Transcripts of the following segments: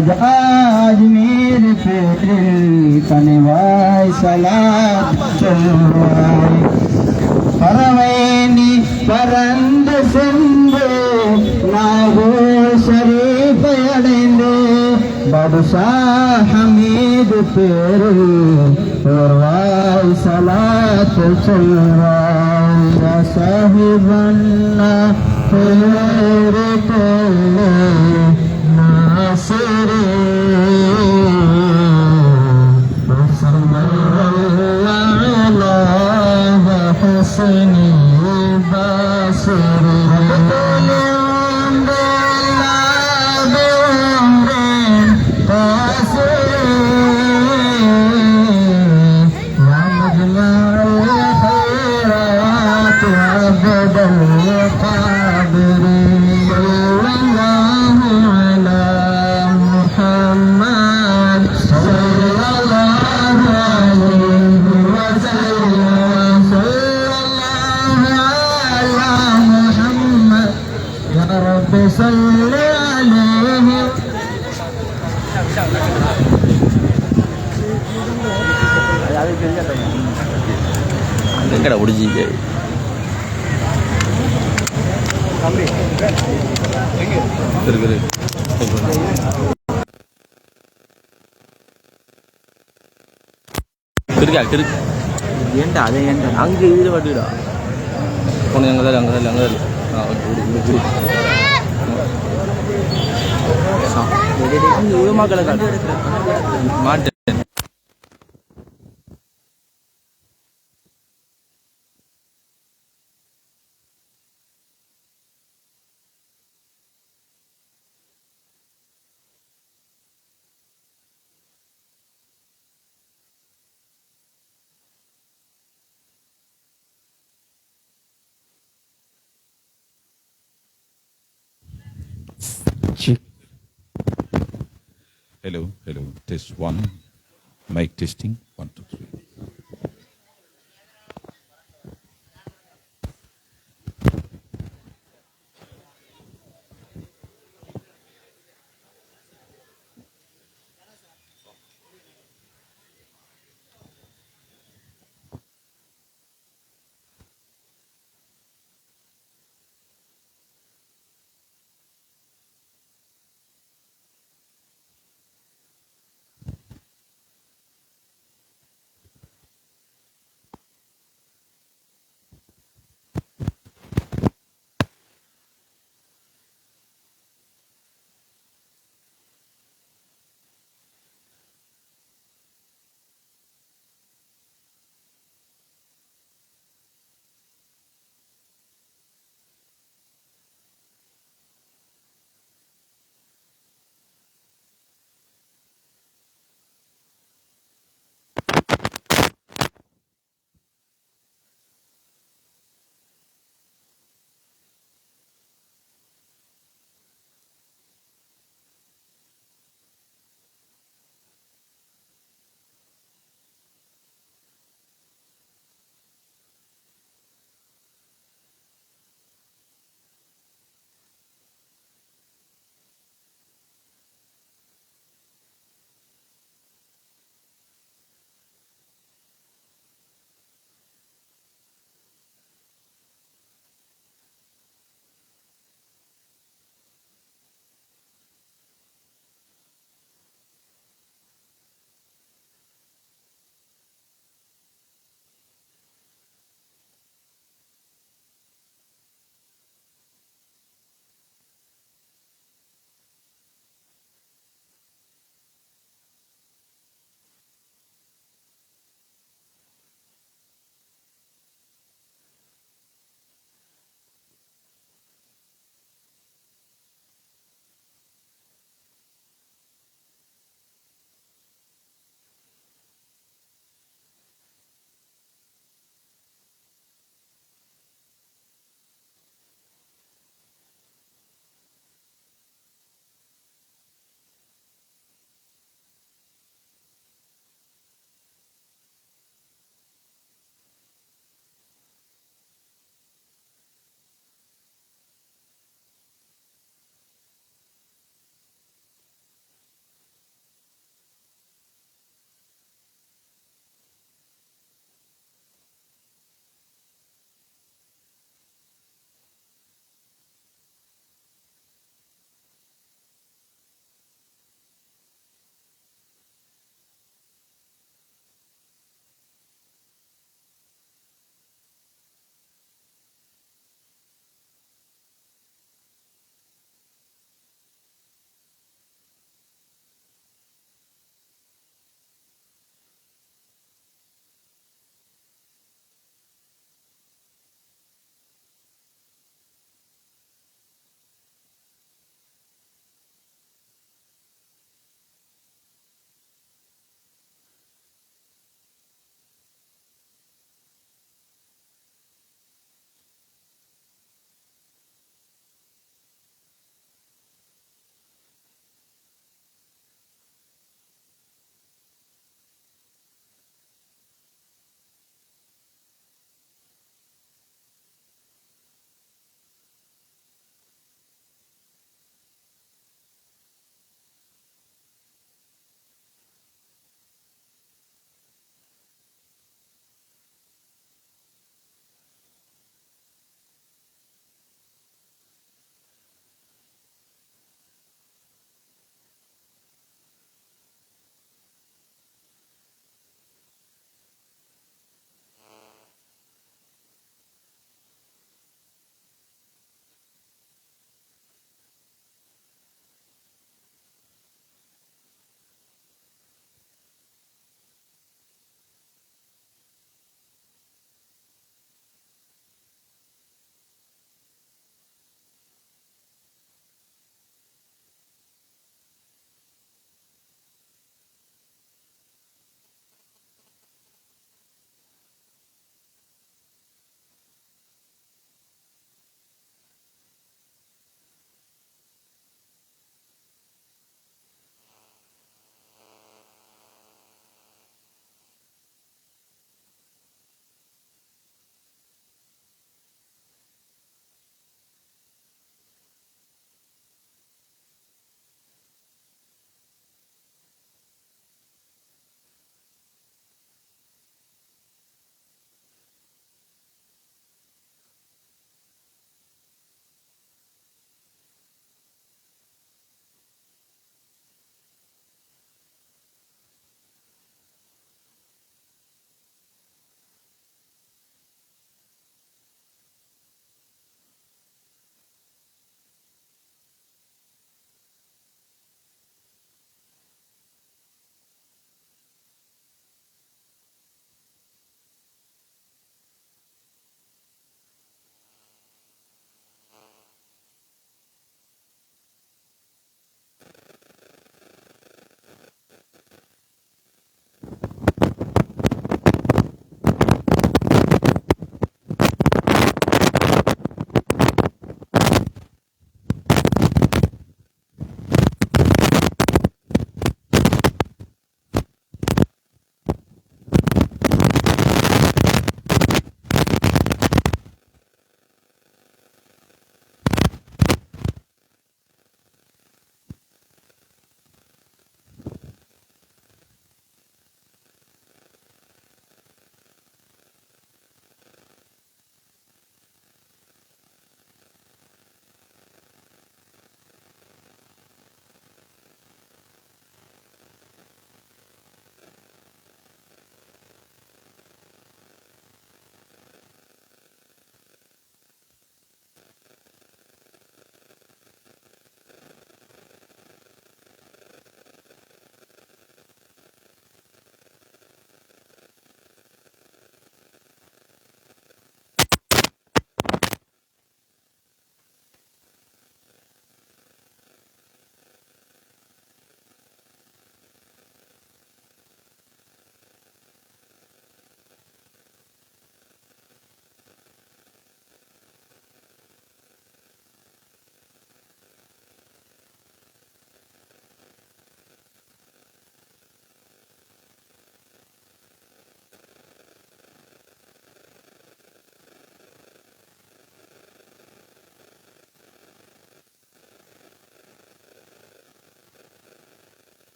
Ajmer peril कनिवाई सलात चलवाई பறவைனி பறந்து சென்று நாகூர் ஷரீஃபை அடைந்து பாதுஷா ஹமீது பேரில் ஒருவாய் சலாத்து சொல்வாய் யா சாஹிபன்னா பேரு கொள்ளே நாசிரே حسني بصري كل عمر لا بعمر قصري يا مجمع الخيرات عبد القادر صلى الله على محمد صلى الله عليه وسلم رب صل عليه எங்கடா ஒடிஞ்சிங்க இருக்கா கிருக்கு ஏன்டா அதை ஏன்டா அங்கே இதில் வட்டுடா போன அங்கே தான் அங்கே தான் மக்களை மாட்டேன் Hello, hello. Test one. Mic testing. 1, 2, 3.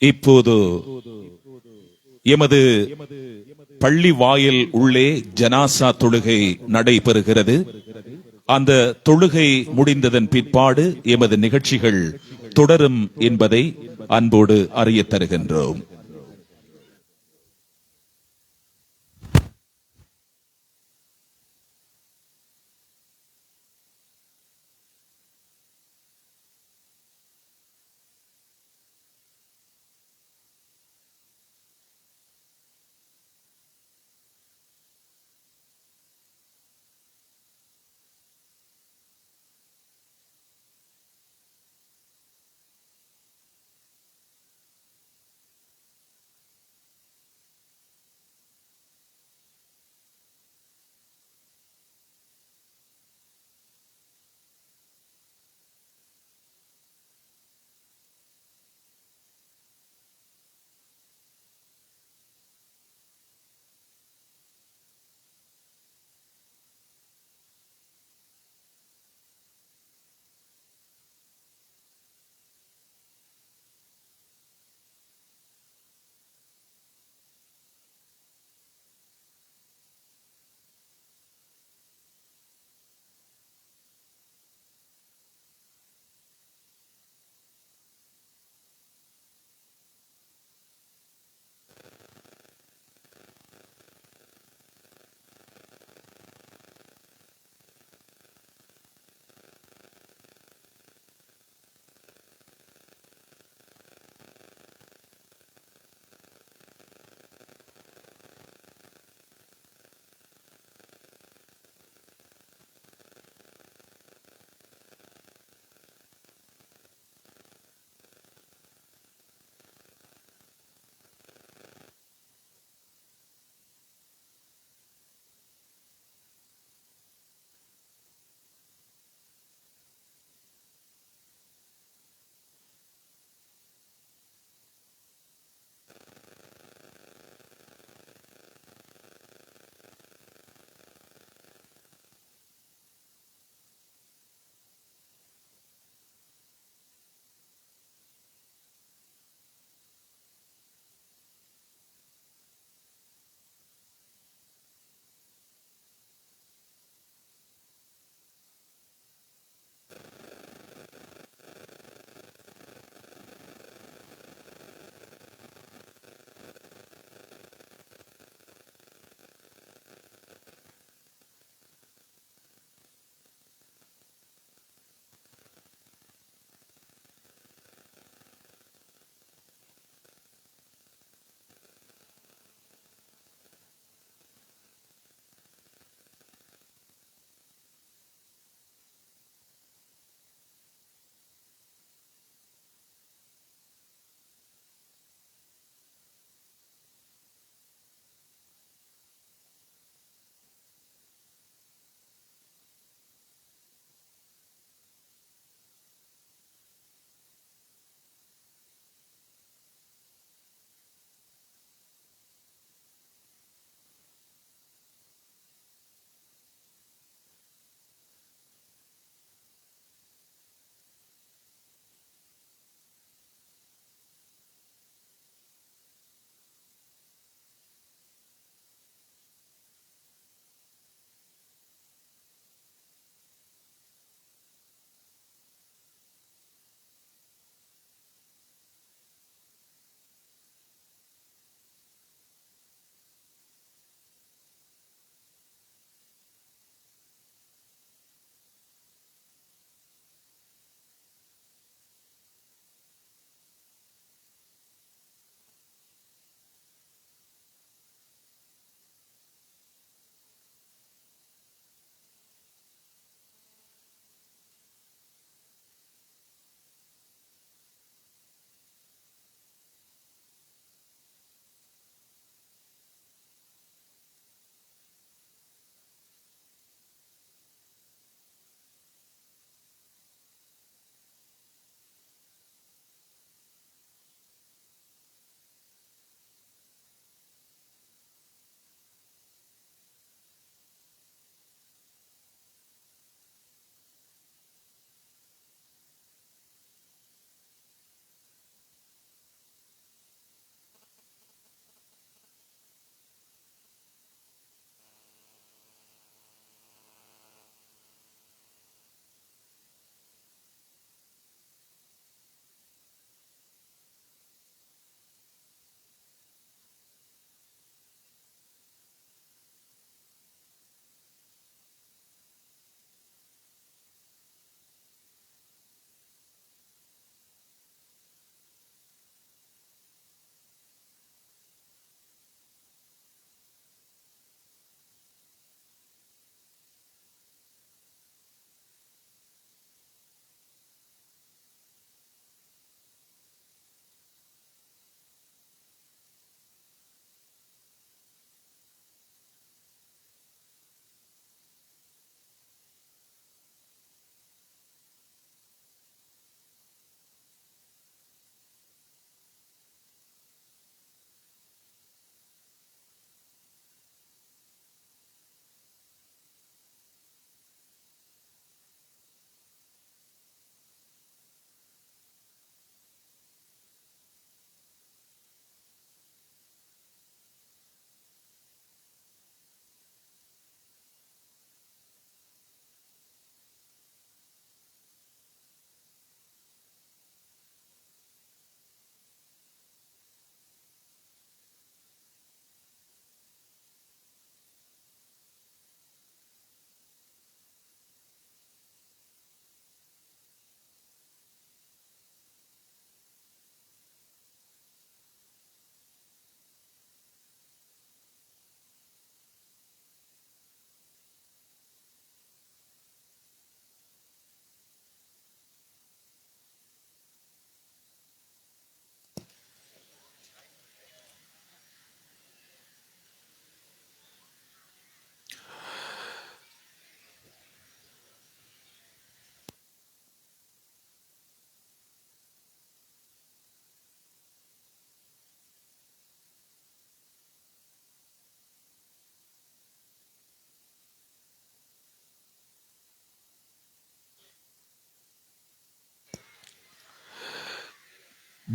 இப்போது எமது பள்ளி வாயில் உள்ளே ஜனாசா தொழுகை நடைபெறுகிறது. அந்த தொழுகை முடிந்ததன் பிற்பாடு எமது நிகழ்ச்சிகள் தொடரும் என்பதை அன்போடு அறிய தருகின்றோம்.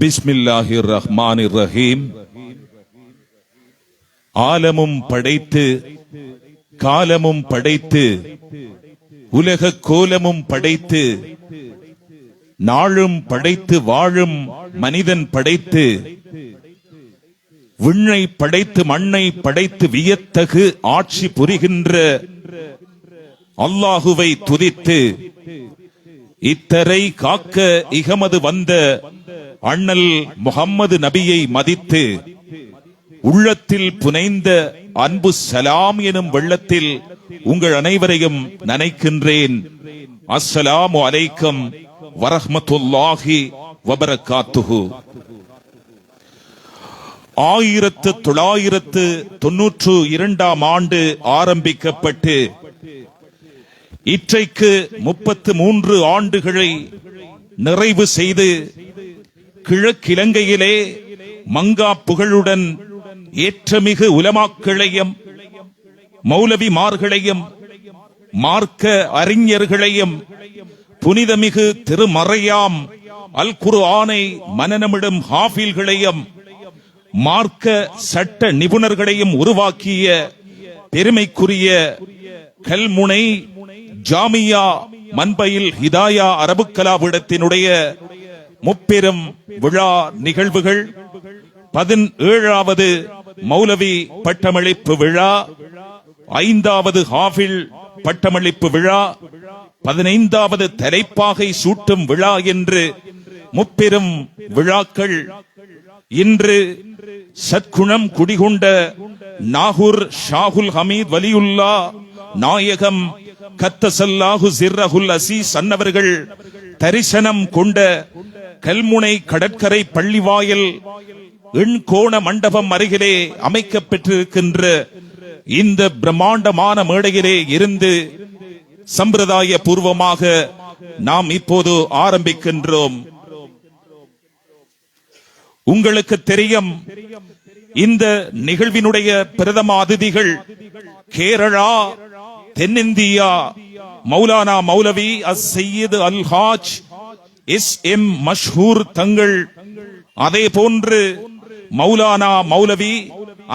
பிஸ்மில்லாஹிர் ரஹ்மானிர் ரஹீம். ஆலமும் படைத்து காலமும் படைத்து உலக கோலமும் படைத்து நாளும் படைத்து வாழும் மனிதன் படைத்து விண்ணை படைத்து மண்ணை படைத்து வியத்தகு ஆட்சி புரிகின்ற அல்லாஹுவை துதித்து இத்தரை காக்க இகமது வந்த அண்ணல் முஹம்மது நபியை மதித்து உள்ளத்தில் புனைந்த அன்பு சலாம் எனும் வெள்ளத்தில் உங்கள் அனைவரையும் நனைக்கின்றேன். அஸ்ஸலாமு அலைக்கும் வரஹ்மத்துல்லாஹி வபரகாத்துஹு. 1992 ஆண்டு ஆரம்பிக்கப்பட்டு இன்றைக்கு 33 ஆண்டுகளை நிறைவு செய்து கிழக்கிலங்கையிலே மங்கா புகழுடன் ஏற்றமிகு உலமாக்களையும் மௌலவிமார்களையும் மார்க்க அறிஞர்களையும் புனிதமிகு திருமறையாம் அல் குர்ஆனை மனனமிடும் ஹாஃபில்களையும் மார்க்க சட்ட நிபுணர்களையும் உருவாக்கிய பெருமைக்குரிய கல்முனை ஜாமியா மன்பயில் ஹிதாயா அரபுக்கலாவிடத்தினுடைய முப்பெரும் விழா நிகழ்வுகள் 17வது மௌலவி பட்டமளிப்பு விழா, 5வது ஹாஃபில் பட்டமளிப்பு விழா, 15வது தலைப்பாகை சூட்டும் விழா என்று முப்பெரும் விழாக்கள் இன்று சத்குணம் குடிகொண்ட நாகூர் ஷாகுல் ஹமீத் வலியுல்லா நாயகம் கத்தசல்லாஹு சிர்ரஹுல் அசீஸ் அன்னவர்கள் தரிசனம் கொண்ட கல்முனை கடற்கரை பள்ளிவாயல் எண்கோண மண்டபம் அருகிலே அமைக்கப்பட்டிருக்கின்ற இந்த பிரம்மாண்டமான மேடையிலே இருந்து சம்பிரதாய பூர்வமாக நாம் இப்போது ஆரம்பிக்கின்றோம். உங்களுக்கு தெரியும், இந்த நிகழ்வினுடைய பிரதம அதிதிகள் கேரளா தென்னிந்தியா மௌலானா மௌலவி அஸ்-சையீத் அல்-ஹாஜ் எஸ்.எம். மஷ்ஹூர் தங்கள், அதே போன்று மௌலானா மௌலவி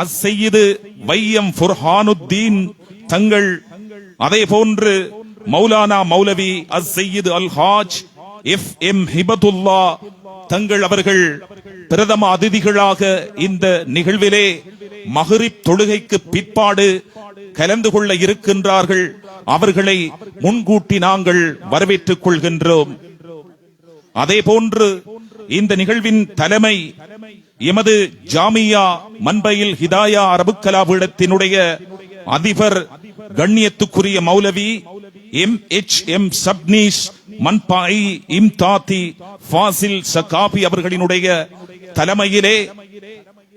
அஸ்-சையீத் வையம் ஃபுர்ஹானுத்தீன் தங்கள், அதே போன்று மௌலானா மௌலவி அஸ்-சையீத் அல்-ஹாஜ் எஃப்.எம். ஹிபத்துல்லா தங்கள் அவர்கள் பிரதம அதிதிகளாக இந்த நிகழ்விலே மக்ரிப் தொழுகைக்கு பிற்பாடு கலந்து கொள்ள இருக்கின்றார்கள். அவர்களை முன்கூட்டி நாங்கள் வரவேற்றுக் கொள்கின்றோம். அதே போன்று இந்த நிகழ்வின் தலைமை எமது ஜாமியா மன்பயில் ஹிதாயா அரபுக்கலாவிடத்தினுடைய அதிபர் கண்ணியத்துக்குரிய மௌலவி எம்.எச்.எம். சப்னீஸ் மன்பாய் இம்தாதி ஃபாசில் சகாபி அவர்களினுடைய தலைமையிலே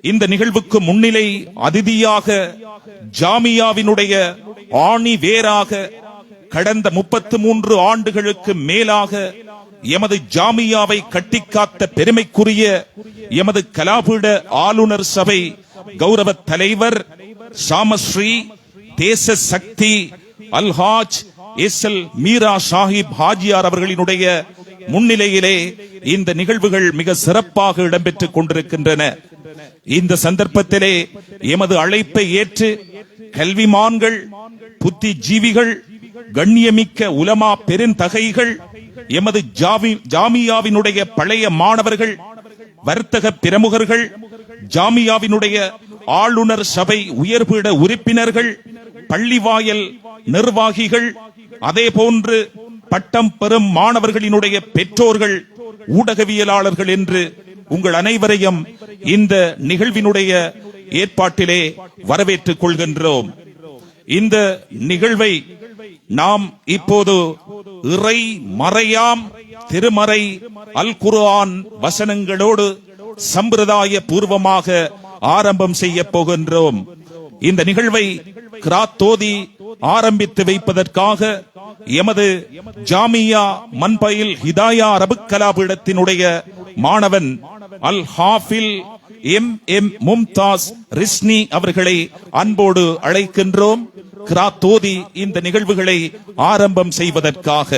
இந்த நிகழ்வுக்கு முன்னிலை அதிதியாக ஜாமியாவினுடைய ஆணி வேராக கடந்த 33 ஆண்டுகளுக்கு மேலாக எமது ஜாமியாவை கட்டிக்காத்த பெருமைக்குரிய எமது கலாபீட ஆளுநர் சபை கௌரவ தலைவர் சாமஸ்ரீ தேச சக்தி அல்ஹாஜ் எஸ்.எல். மீரா சாஹிப் ஹாஜியார் அவர்களினுடைய முன்னிலையிலே இந்த நிகழ்வுகள் மிக சிறப்பாக இடம்பெற்றுக் கொண்டிருக்கின்றன. இந்த சந்தர்ப்பத்திலே எமது அழைப்பை ஏற்று கல்விமான்கள், புத்திஜீவிகள், கண்ணியமிக்க உலமா பெருந்தகைகள், எமது ஜாமியாவினுடைய பழைய மாணவர்கள், வர்த்தக பிரமுகர்கள், ஜாமியாவினுடைய ஆளுநர் சபை உயர்பீட உறுப்பினர்கள், பள்ளிவாயல் நிர்வாகிகள், அதே போன்று பட்டம் பெறும் மாணவர்களினுடைய பெற்றோர்கள், ஊடகவியலாளர்கள் என்று உங்கள் அனைவரையும் இந்த நிகழ்வினுடைய ஏற்பாட்டிலே வரவேற்றுக் கொள்கின்றோம். இந்த நிகழ்வை நாம் இப்போது இறை மறையாம் திருமறை அல் குர்ஆன் வசனங்களோடு சம்பிரதாய பூர்வமாக ஆரம்பம் செய்ய போகின்றோம். இந்த நிகழ்வை கிராத்தோதி ஆரம்பித்து வைப்பதற்காக எமது ஜாமியா மன்பயில் ஹிதாயா அரபுக்கலாபீடத்தினுடைய மாணவன் அல் ஹாஃபில் எம்.எம். மும்தாஸ் ரிஸ்னி அவர்களை அன்போடு அழைக்கின்றோம். கிராத்தோதி இந்த நிகழ்வுகளை ஆரம்பம் செய்வதற்காக.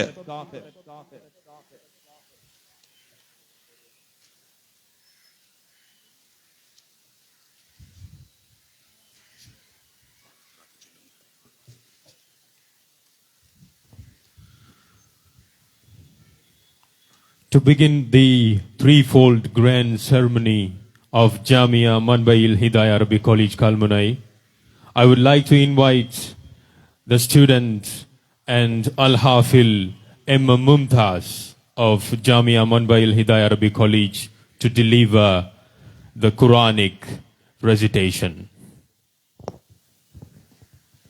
To begin the threefold grand ceremony of Jamia Manbail Hidayah Arabic College Kalmunai, I would like to invite the students and Al-Hafil M. Mumtaz of Jamia Manbail Hidayah Arabic College to deliver the Quranic recitation.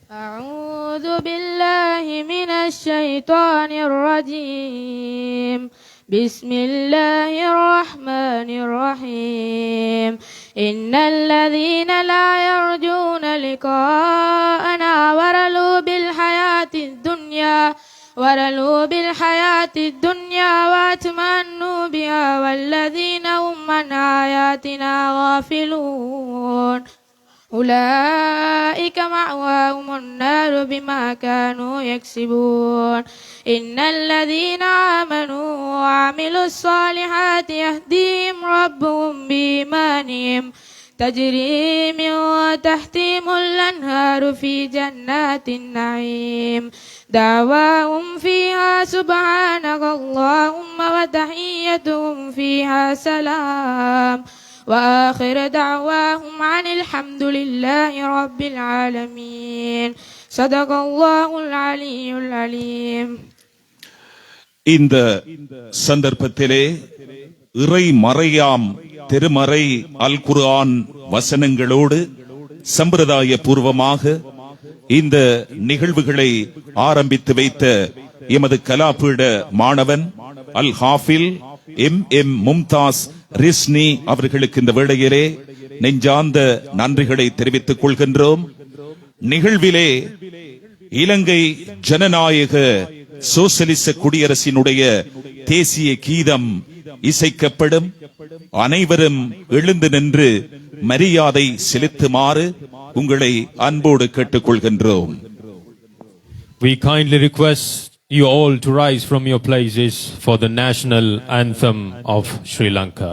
أعوذ بالله من الشيطان الرجيم. بسم الله الرحمن الرحيم. إن الذين لا يرجون لقاءنا ورلوا بالحياة الدنيا واتمنوا بها والذين هم عن آياتنا غافلون أولئك مأواهم النار بما كانوا يكسبون. إن الذين آمنوا وعملوا الصالحات يهديهم ربهم بإيمانهم تجري من تحتهم الأنهار في جنات النعيم دعواهم فيها سبحانك اللهم وتحيتهم فيها سلام وآخر دعواهم عن الحمد لله رب العالمين. صدق الله العلي العليم. இந்த சந்தர்ப்பத்திலே இறை மறையாம் திருமறை அல் குர்ஆன் வசனங்களோடு சம்பிரதாய பூர்வமாக இந்த நிகழ்வுகளை ஆரம்பித்து வைத்த எமது கலாபீட மாணவன் அல் ஹாஃபில் M. மும்தாஸ் ரிஸ்னி அவர்களுக்கு இந்த வேளையிலே நெஞ்சார்ந்த நன்றிகளை தெரிவித்துக் கொள்கின்றோம். நிகழ்விலே இலங்கை ஜனநாயக சோசலிச குடியரசினுடைய தேசிய கீதம் இசைக்கப்படும். அனைவரும் எழுந்து நின்று மரியாதை செலுத்துமாறு உங்களை அன்போடு கேட்டுக்கொள்கின்றோம். We kindly request you all to rise from your places for the national anthem of Sri Lanka.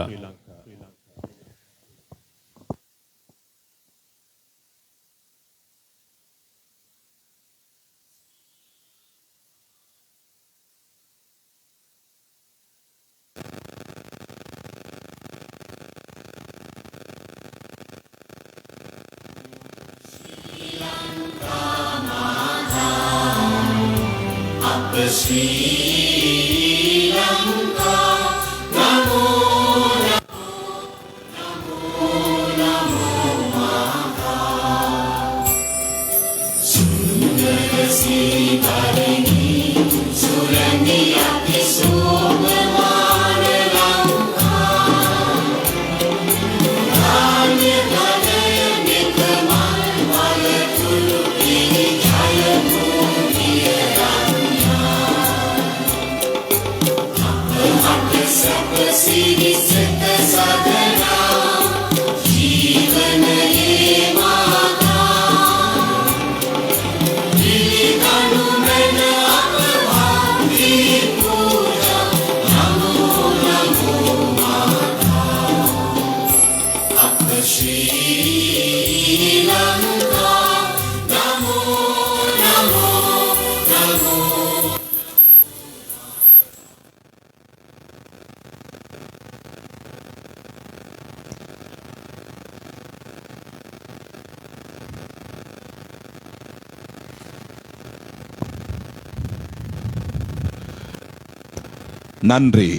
நன்றி.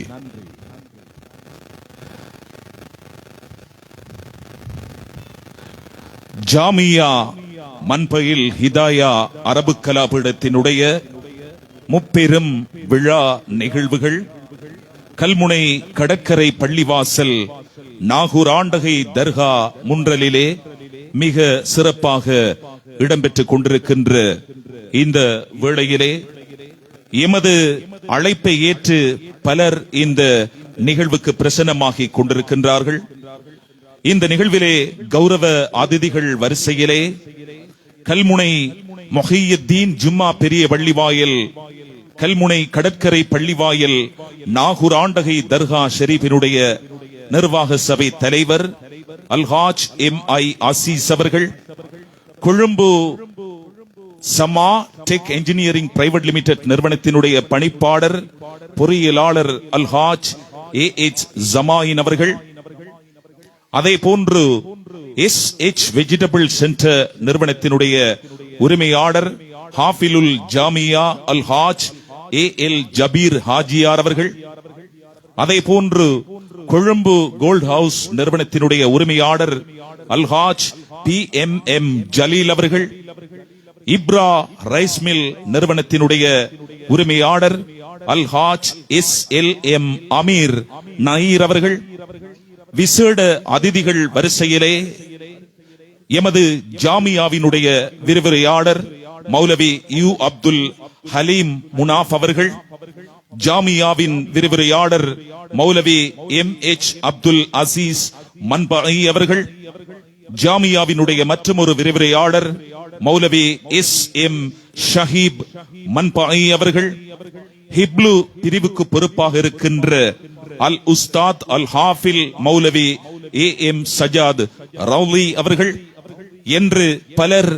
ஜாமியா மன்பயில் ஹிதாயா அரபு கலாபீடத்தினுடைய முப்பெரும் விழா நிகழ்வுகள் கல்முனை கடற்கரை பள்ளிவாசல் நாகூர் ஆண்டகை தர்கா முன்றலிலே மிக சிறப்பாக இடம்பெற்றுக் கொண்டிருக்கின்ற இந்த வேளையிலே எமது அழைப்பை ஏற்று பலர் இந்த நிகழ்வுக்கு பிரசன்னமாகிக் கொண்டிருக்கின்றார்கள். இந்த நிகழ்விலே கௌரவ அதிதிகள் வரிசையிலே கல்முனை மொஹியுத்தீன் ஜும்மா பெரிய பள்ளிவாயல், கல்முனை கடற்கரை பள்ளிவாயல், நாகூர் ஆண்டகை தர்கா ஷெரீஃபினுடைய நிர்வாக சபை தலைவர் அல்ஹாஜ் M.I. அசீஸ் அவர்கள், கொழும்பு சமா டெக் என்ஜினியரிங் பிரைவேட் லிமிடெட் நிறுவனத்தினுடைய பணிப்பாளர் பொறியியலாளர் அல்ஹாஜ் AH ஜமாயின் அவர்கள், அதே போன்று SH வெஜிடபிள் சென்டர் நிறுவனத்தினுடைய உரிமையாளர் ஹாஃபிலுல் ஜாமியா அல்ஹாஜ் AL ஜபீர் ஹாஜியார் அவர்கள், அதே போன்று கொழும்பு கோல்ட் ஹவுஸ் நிறுவனத்தினுடைய உரிமையாளர் அல்ஹாஜ் PMM ஜலீல் அவர்கள், இப்ரா ரைஸ் மில் நிறுவனத்தினுடைய உரிமையாளர் அல்ஹாஜ் SLM அமீர் நயீர் அவர்கள், விசேட அதிதிகள் வரிசையிலே எமது ஜாமியாவினுடைய விரிவுரையாளர் மௌலவி யு அப்துல் ஹலீம் முனாஃப் அவர்கள், ஜாமியாவின் விரிவுரையாளர் மௌலவி MH அப்துல் அசீஸ் மன்பை அவர்கள், ஜாமியாவினுடைய மற்றொரு விரிவுரையாளர் மௌலவி SM ஷஹீப் மன்பை அவர்கள், ஹிப்லு பிரிவுக்கு பொறுப்பாக இருக்கின்ற அல் உஸ்தாத் அல் ஹாஃபில் மௌலவி AM சஜாத் ரவுலி அவர்கள் என்று பலர்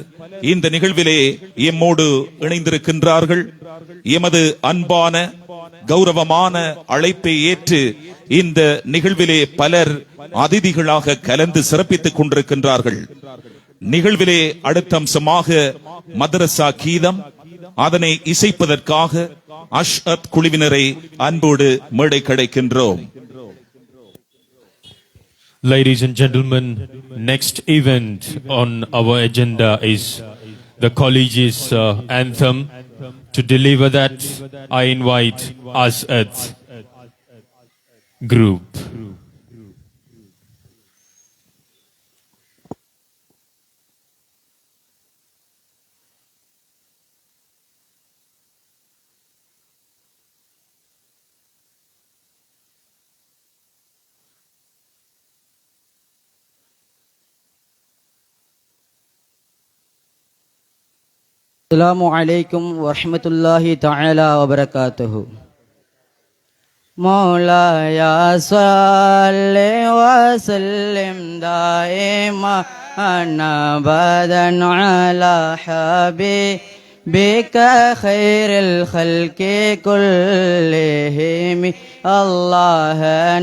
இந்த நிகழ்விலே எம்மோடு இணைந்திருக்கின்றார்கள். எமது அன்பான கௌரவமான அழைப்பை ஏற்று இந்த நிகழ்விலே பலர் அதிதிகளாக கலந்து சிறப்பித்துக் கொண்டிருக்கின்றார்கள். நிகழ்விலே அடுத்த அம்சமாக மதரசா கீதம், அதனை இசைப்பதற்காக அஷ்அத் குழுவினரை அன்போடு மேடை கிடைக்கின்றோம். Ladies and gentlemen, next event on our agenda is the college's anthem. To deliver that, I invite As'ad group. السلام عليكم ورحمة الله تعالى وبركاته. مولاي صل وسلم دائما أبدا على حبيبك خير الخلق كلهم. الله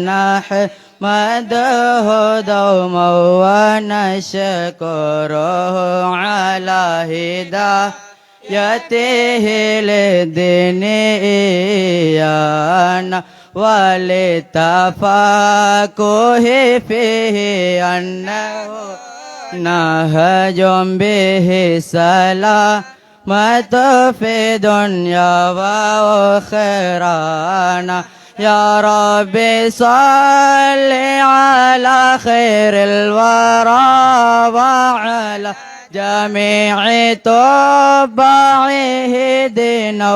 نحمده دوما ونشكره على هدايته للدين إيانا وللتفقه فيه أنه نهج به سلامة في دنيا وآخرة. يا ربي صل على خير الورى وعلى جميع تبعه دينا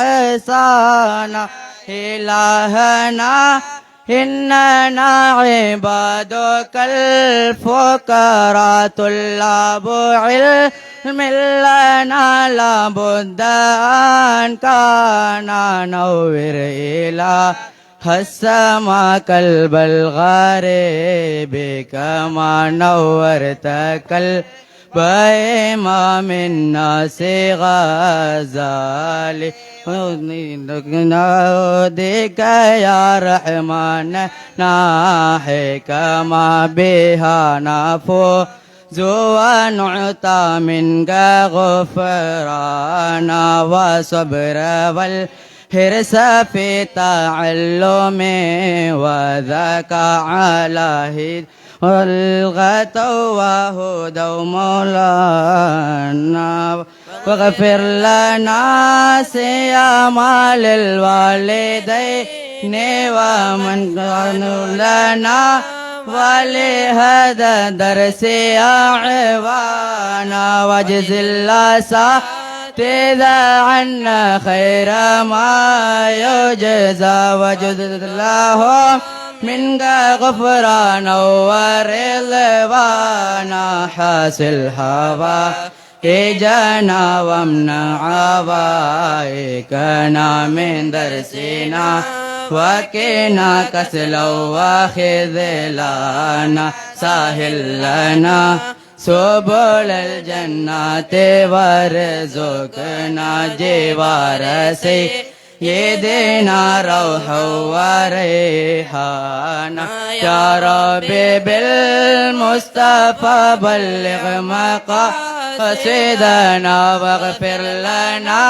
وإحسانا. إلهنا إننا عبادك الفقراء طلاب علم لنا لابد أن كان نور إله السماء قلب الغريب كما نورت قلب إمام الناس غزالي. نودك يا رحمن ناحي كما بها نفوز ونعطى منك غفران وصبر والحرص في تعلم وذاك على هدى والغة وهدى مولانا. واغفر لنا سيما للوالدين ومن كانوا لنا ولهذا درس أعوانا. واجز الأساتذة عنا خير ما يجزى وجد لهم منك غفرانا ورضوانا. حاصل حوائجنا وامنع عوائقنا من درسنا وكنا كسلا وخذلانا. سهل لنا سبل الجنات وارزقنا جوار سيدنا روح وريحانا يا ربي بالمصطفى بلغ مقاصدنا واغفر لنا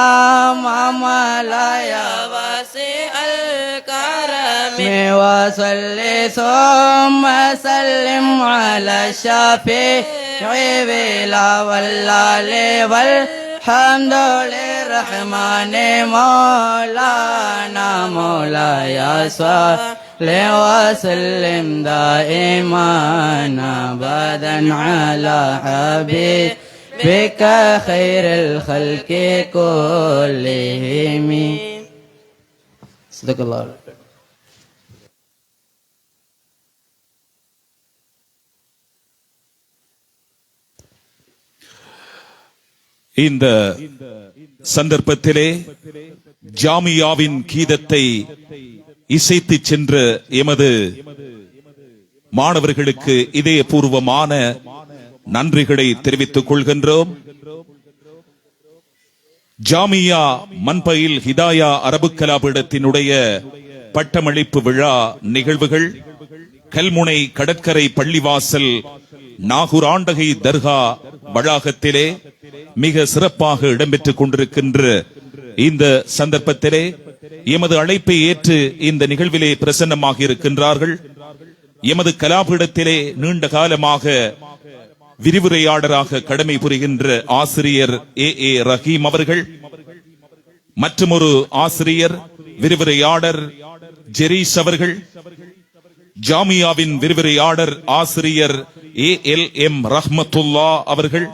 ما لا يا واسع الكرم وصل ثم سلم على الشفيع ولا والآل والحمد للرحمن مولانا مولاي صل وسلم دائما أبدا على حبيبك خير الخلق كلهم. صدق الله. இந்த சந்தர்ப்பத்திலே ஜாமியாவின் கீதத்தை இசைத்து சென்ற எமது மாணவர்களுக்கு இதயபூர்வமான நன்றிகளை தெரிவித்துக் கொள்கின்றோம். ஜாமியா மன்பயில் ஹிதாயா அரபு கலாபீடத்தினுடைய பட்டமளிப்பு விழா நிகழ்வுகள் கல்முனை கடற்கரை பள்ளிவாசல் நாகூராண்டகை தர்கா வளாகத்திலே மிக சிறப்பாக இடம்பெற்றுக் கொண்டிருக்கின்ற இந்த சந்தர்ப்பத்திலே எமது அழைப்பை ஏற்று இந்த நிகழ்விலே பிரசன்னமாக இருக்கின்றார்கள். எமது கலாபீடத்திலே நீண்ட காலமாக விரிவுரையாளராக கடமை புரிகின்ற ஆசிரியர் ஏ ரஹீம் அவர்கள், மற்றொரு ஆசிரியர் விரிவுரையாளர் ஜெரீஸ் அவர்கள், ஜாமியாவின் விரிவுரையாளர் ஆசிரியர் ALM ரஹ்மத்துல்லா அவர்கள்,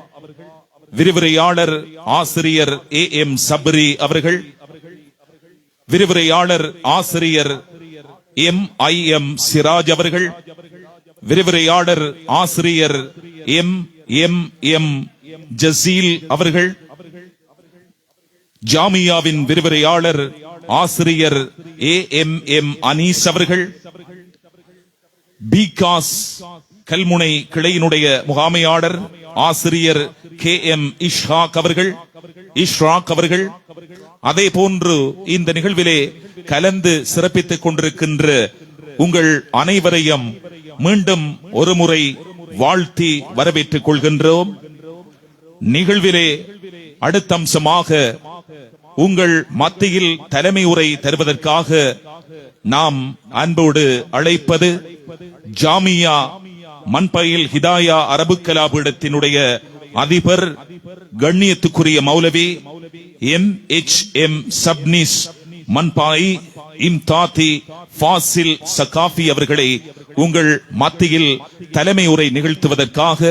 விரிவுரையாளர் ஆசிரியர் AM சப்ரி அவர்கள், விரிவுரையாளர் ஆசிரியர் MIM சிராஜ் அவர்கள், விரிவுரையாளர் ஆசிரியர் MMM ஜசீல் அவர்கள், ஜாமியாவின் விரிவுரையாளர் ஆசிரியர் AMM அனீஸ் அவர்கள், பிகாஸ் கல்முனை கிளையினுடைய முகாமையாளர் ஆசிரியர் KM இஷ்ராக் அவர்கள், அதே போன்று இந்த நிகழ்விலே கலந்து சிறப்பித்துக் கொண்டிருக்கின்ற உங்கள் அனைவரையும் மீண்டும் ஒருமுறை வாழ்த்தி வரவேற்றுக் கொள்கின்றோம். நிகழ்விலே அடுத்த அம்சமாக உங்கள் மத்தியில் தலைமை உரை தருவதற்காக நாம் அன்போடு அழைப்பது ஜாமியா மன்பயில் ஹிதாயா அரபு கலாபீடத்தினுடைய அதிபர் கண்ணியத்துக்குரிய மௌலவி MHM சப்னிஸ் மன்பாய் இம்தாதி ஃபாசில் சகாஃபி அவர்களை உங்கள் மத்தியில் தலைமை உரை நிகழ்த்துவதற்காக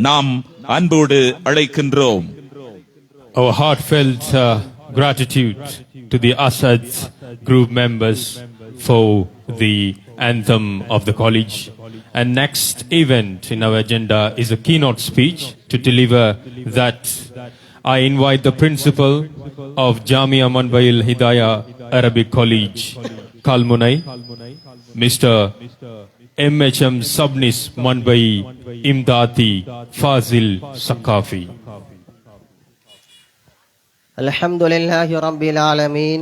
நாம் அன்போடு அழைக்கின்றோம். Our heartfelt gratitude to the Asad's group members for the anthem of the college. And next event in our agenda is a keynote speech. To deliver that, I invite the principal of Jamia Manbayil Hidayah Arabic College, Kalmunai, Mr. MHM Sabnis Manbai Imdati Fazil Sakafi. Alhamdulillahi Rabbil Alameen.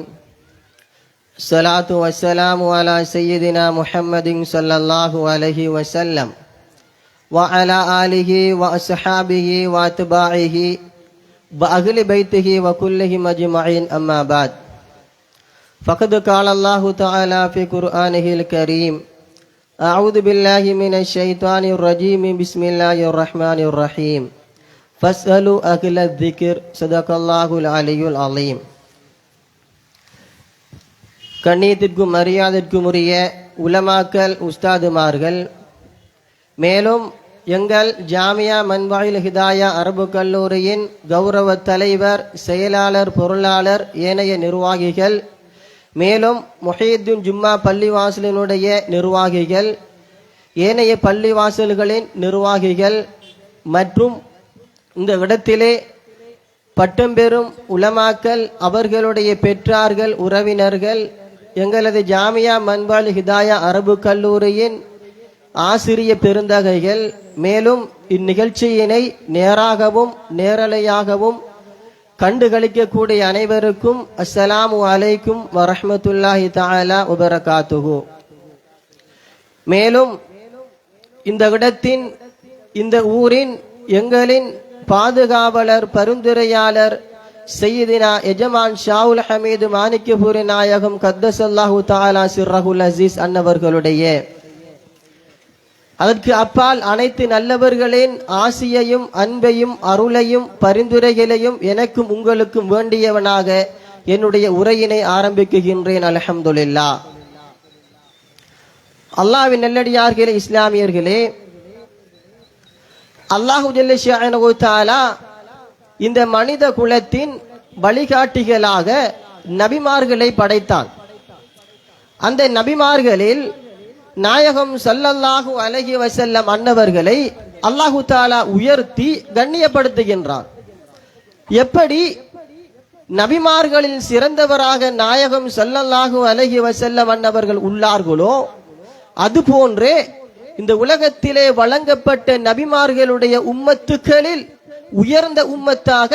Salatu wassalamu ala Sayyidina Muhammadin sallallahu alayhi wa sallam wa ala alihi wa ashabihi wa atba'ihi wa ahli baytihi wa kullihim ajma'in amma ba'd. Faqad qala Allahu ta'ala fi Qur'anihil Kareem A'udhu billahi minash shaitanir rajim Bismillahir rahmanir rahim Fas'alu ahla dhikr Sadaqallahul aliyyul azim. கண்ணியத்திற்கும் மரியாதைக்கும் உரிய உலமாக்கள் உஸ்தாதுமார்கள், மேலும் எங்கள் ஜாமியா மன்பாயில் ஹிதாயா அரபு கல்லூரியின் கௌரவ தலைவர், செயலாளர், பொருளாளர், ஏனைய நிர்வாகிகள், மேலும் முஹீத்துன் ஜும்மா பள்ளிவாசலினுடைய நிர்வாகிகள், ஏனைய பள்ளிவாசல்களின் நிர்வாகிகள் மற்றும் இந்த இடத்திலே பட்டம் பெறும் உலமாக்கள், அவர்களுடைய பெற்றார்கள், உறவினர்கள், எங்களது ஜாமியா மன்பால் ஹிதாயா அரபு கல்லூரியின் ஆசிரிய பெருந்தகைகள், மேலும் இந்நிகழ்ச்சியினை நேராகவும் நேரலையாகவும் கண்டுகளிக்கக்கூடிய அனைவருக்கும் அஸ்ஸலாமு அலைக்கும் வரஹ்மத்துல்லாஹி தஆலா வபரகாத்துஹு. மேலும் இந்த இடத்தின், இந்த ஊரின், எங்களின் பாதுகாவலர், பரிந்துரையாளர் சையதினா எஜமான் ஷாவுல் ஹமீது மாணிக்கபூரி நாயகம் கத்தஸல்லாஹு தஆலா சிர்ரஹுல் அசீஸ் அன்னவர்களுடைய, அதற்கு அப்பால் அனைத்து நல்லவர்களின் ஆசியையும் அன்பையும் அருளையும் பரிந்துரைகளையும் எனக்கும் உங்களுக்கும் வேண்டியவனாக என்னுடைய உரையினை ஆரம்பிக்குகின்றேன். அல்ஹம்துலில்லாஹ். அல்லாஹ்வின் நல்லடியார்களே, இஸ்லாமியர்களே, அல்லாஹு ஜல்ல ஷஅனுஹு தஆலா இந்த மனித குலத்தின் வழிகாட்டிகளாக நபிமார்களை படைத்தான். அந்த நபிமார்களில் நாயகம் ஸல்லல்லாஹு அலைஹி வஸல்லம் அன்னவர்களை அல்லாஹு தஆலா உயர்த்தி கண்ணியப்படுத்துகின்றான். எப்படி நபிமார்களில் சிறந்தவராக நாயகம் ஸல்லல்லாஹு அலைஹி வஸல்லம் அன்னவர்கள் உள்ளார்களோ, அதுபோன்றே இந்த உலகத்திலே வழங்கப்பட்ட நபிமார்களுடைய உம்மத்துக்களில் உயர்ந்த உம்மத்தாக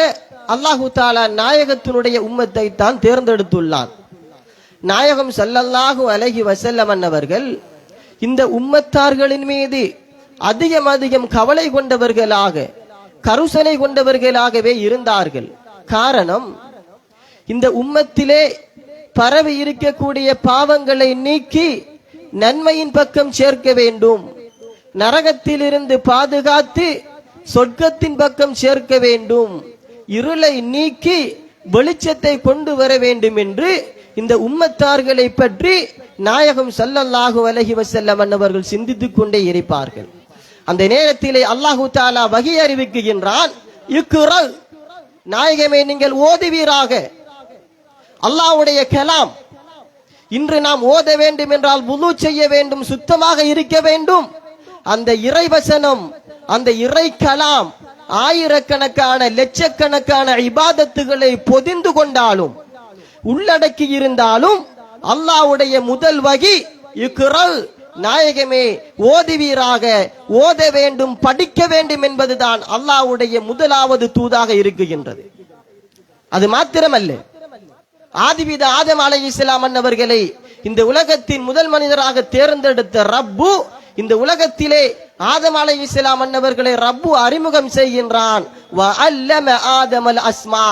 அல்லாஹு தஆலா நாயகத்தினுடைய உம்மத்தை தான் தேர்ந்தெடுத்துள்ளான். நாயகம் ஸல்லல்லாஹு அலைஹி வஸல்லம் அன்னவர்கள் இந்த உம்மத்தார்களின் மீது அதிகம் கவலை கொண்டவர்களாக, கருசனை கொண்டவர்களாகவே இருந்தார்கள். காரணம், இந்த உம்மத்திலே பரவி இருக்கக்கூடிய பாவங்களை நீக்கி நன்மையின் பக்கம் சேர்க்க வேண்டும், நரகத்திலிருந்து பாதுகாத்து சொர்க்கத்தின் பக்கம் சேர்க்க வேண்டும், இருளை நீக்கி வெளிச்சத்தை கொண்டு வர வேண்டும் என்று இந்த உம்மத்தார்களை பற்றி நாயகம் ஸல்லல்லாஹு அலைஹி வஸல்லம் அன்னவர்கள் சிந்தித்துக் கொண்டே இருப்பார்கள். அந்த நேரத்திலே அல்லாஹு தஆலா வஹி அறிவிக்கின்றான், இக்ரா, நாயகமே நீங்கள் ஓதுவீராக. அல்லாஹ்வுடைய கலாம் இன்று நாம் ஓத வேண்டும் என்றால் வுது செய்ய வேண்டும், சுத்தமாக இருக்க வேண்டும். அந்த இறைவசனம், அந்த இறை கலாம் ஆயிரக்கணக்கான லட்சக்கணக்கான இபாதத்துகளை பொதிந்து கொண்டாலும் உள்ளடக்கி இருந்தாலும் அல்லாஹ்வுடைய முதல் வகி இக்ரா, நாயகமே ஓதுவீராக, ஓத வேண்டும், படிக்க வேண்டும் என்பதுதான் அல்லாஹ்வுடைய முதலாவது தூதாக இருக்குகின்றது. அது மாத்திரமல்ல, ஆதிபிதா ஆதம் அலைஹிஸ்ஸலாம் அன்னவர்களை இந்த உலகத்தின் முதல் மனிதராக தேர்ந்தெடுத்த ரப்பு இந்த உலகத்திலே ஆதம் அலைஹிஸ்ஸலாம் அன்னவர்களை ரப்பு அறிமுகம் செய்கின்றான். வ அல்லம ஆதமல் அஸ்மா,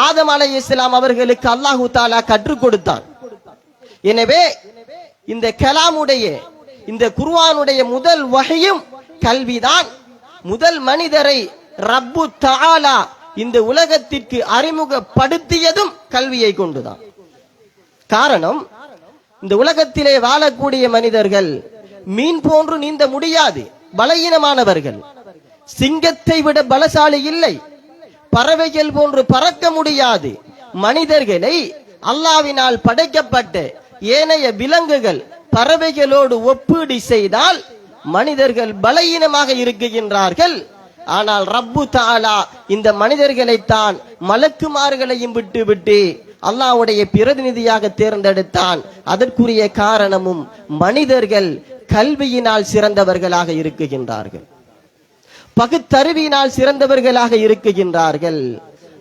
ஆதம் அலைஹிஸ்ஸலாம் அவர்களுக்கு அல்லாஹு தஆலா கற்றுக் கொடுத்தான். எனவே இந்த கலாமுடைய, இந்த குர்ஆனுடைய முதல் வஹியும் கல்விதான். முதல் மனிதரை ரப்பு தஆலா இந்த உலகத்திற்கு அறிமுகப்படுத்தியதும் கல்வியை கொண்டுதான். காரணம், இந்த உலகத்திலே வாழக்கூடிய மனிதர்கள் மீன் போன்று நீந்த முடியாது, பலகீனமானவர்கள். சிங்கத்தை விட பலசாலி இல்லை, பறவைகள் போன்று பறக்க முடியாது. மனிதர்களை அல்லாஹ்வினால் படைக்கப்பட்ட ஏனைய விலங்குகள், பறவைகளோடு ஒப்பீடு செய்தால் மனிதர்கள் பலகீனமாக இருக்குகின்றார்கள். ஆனால் ரப்பு தஆலா இந்த மனிதர்களைத்தான் மலக்குமார்களையும் விட்டு அல்லாஹ்வுடைய பிரதிநிதியாக தேர்ந்தெடுத்தான். அதற்குரிய காரணமும் மனிதர்கள் கல்வியினால் சிறந்தவர்களாக இருக்குகின்றார்கள், பகுத்தறிவினால் சிறந்தவர்களாக இருக்குகின்றார்கள்.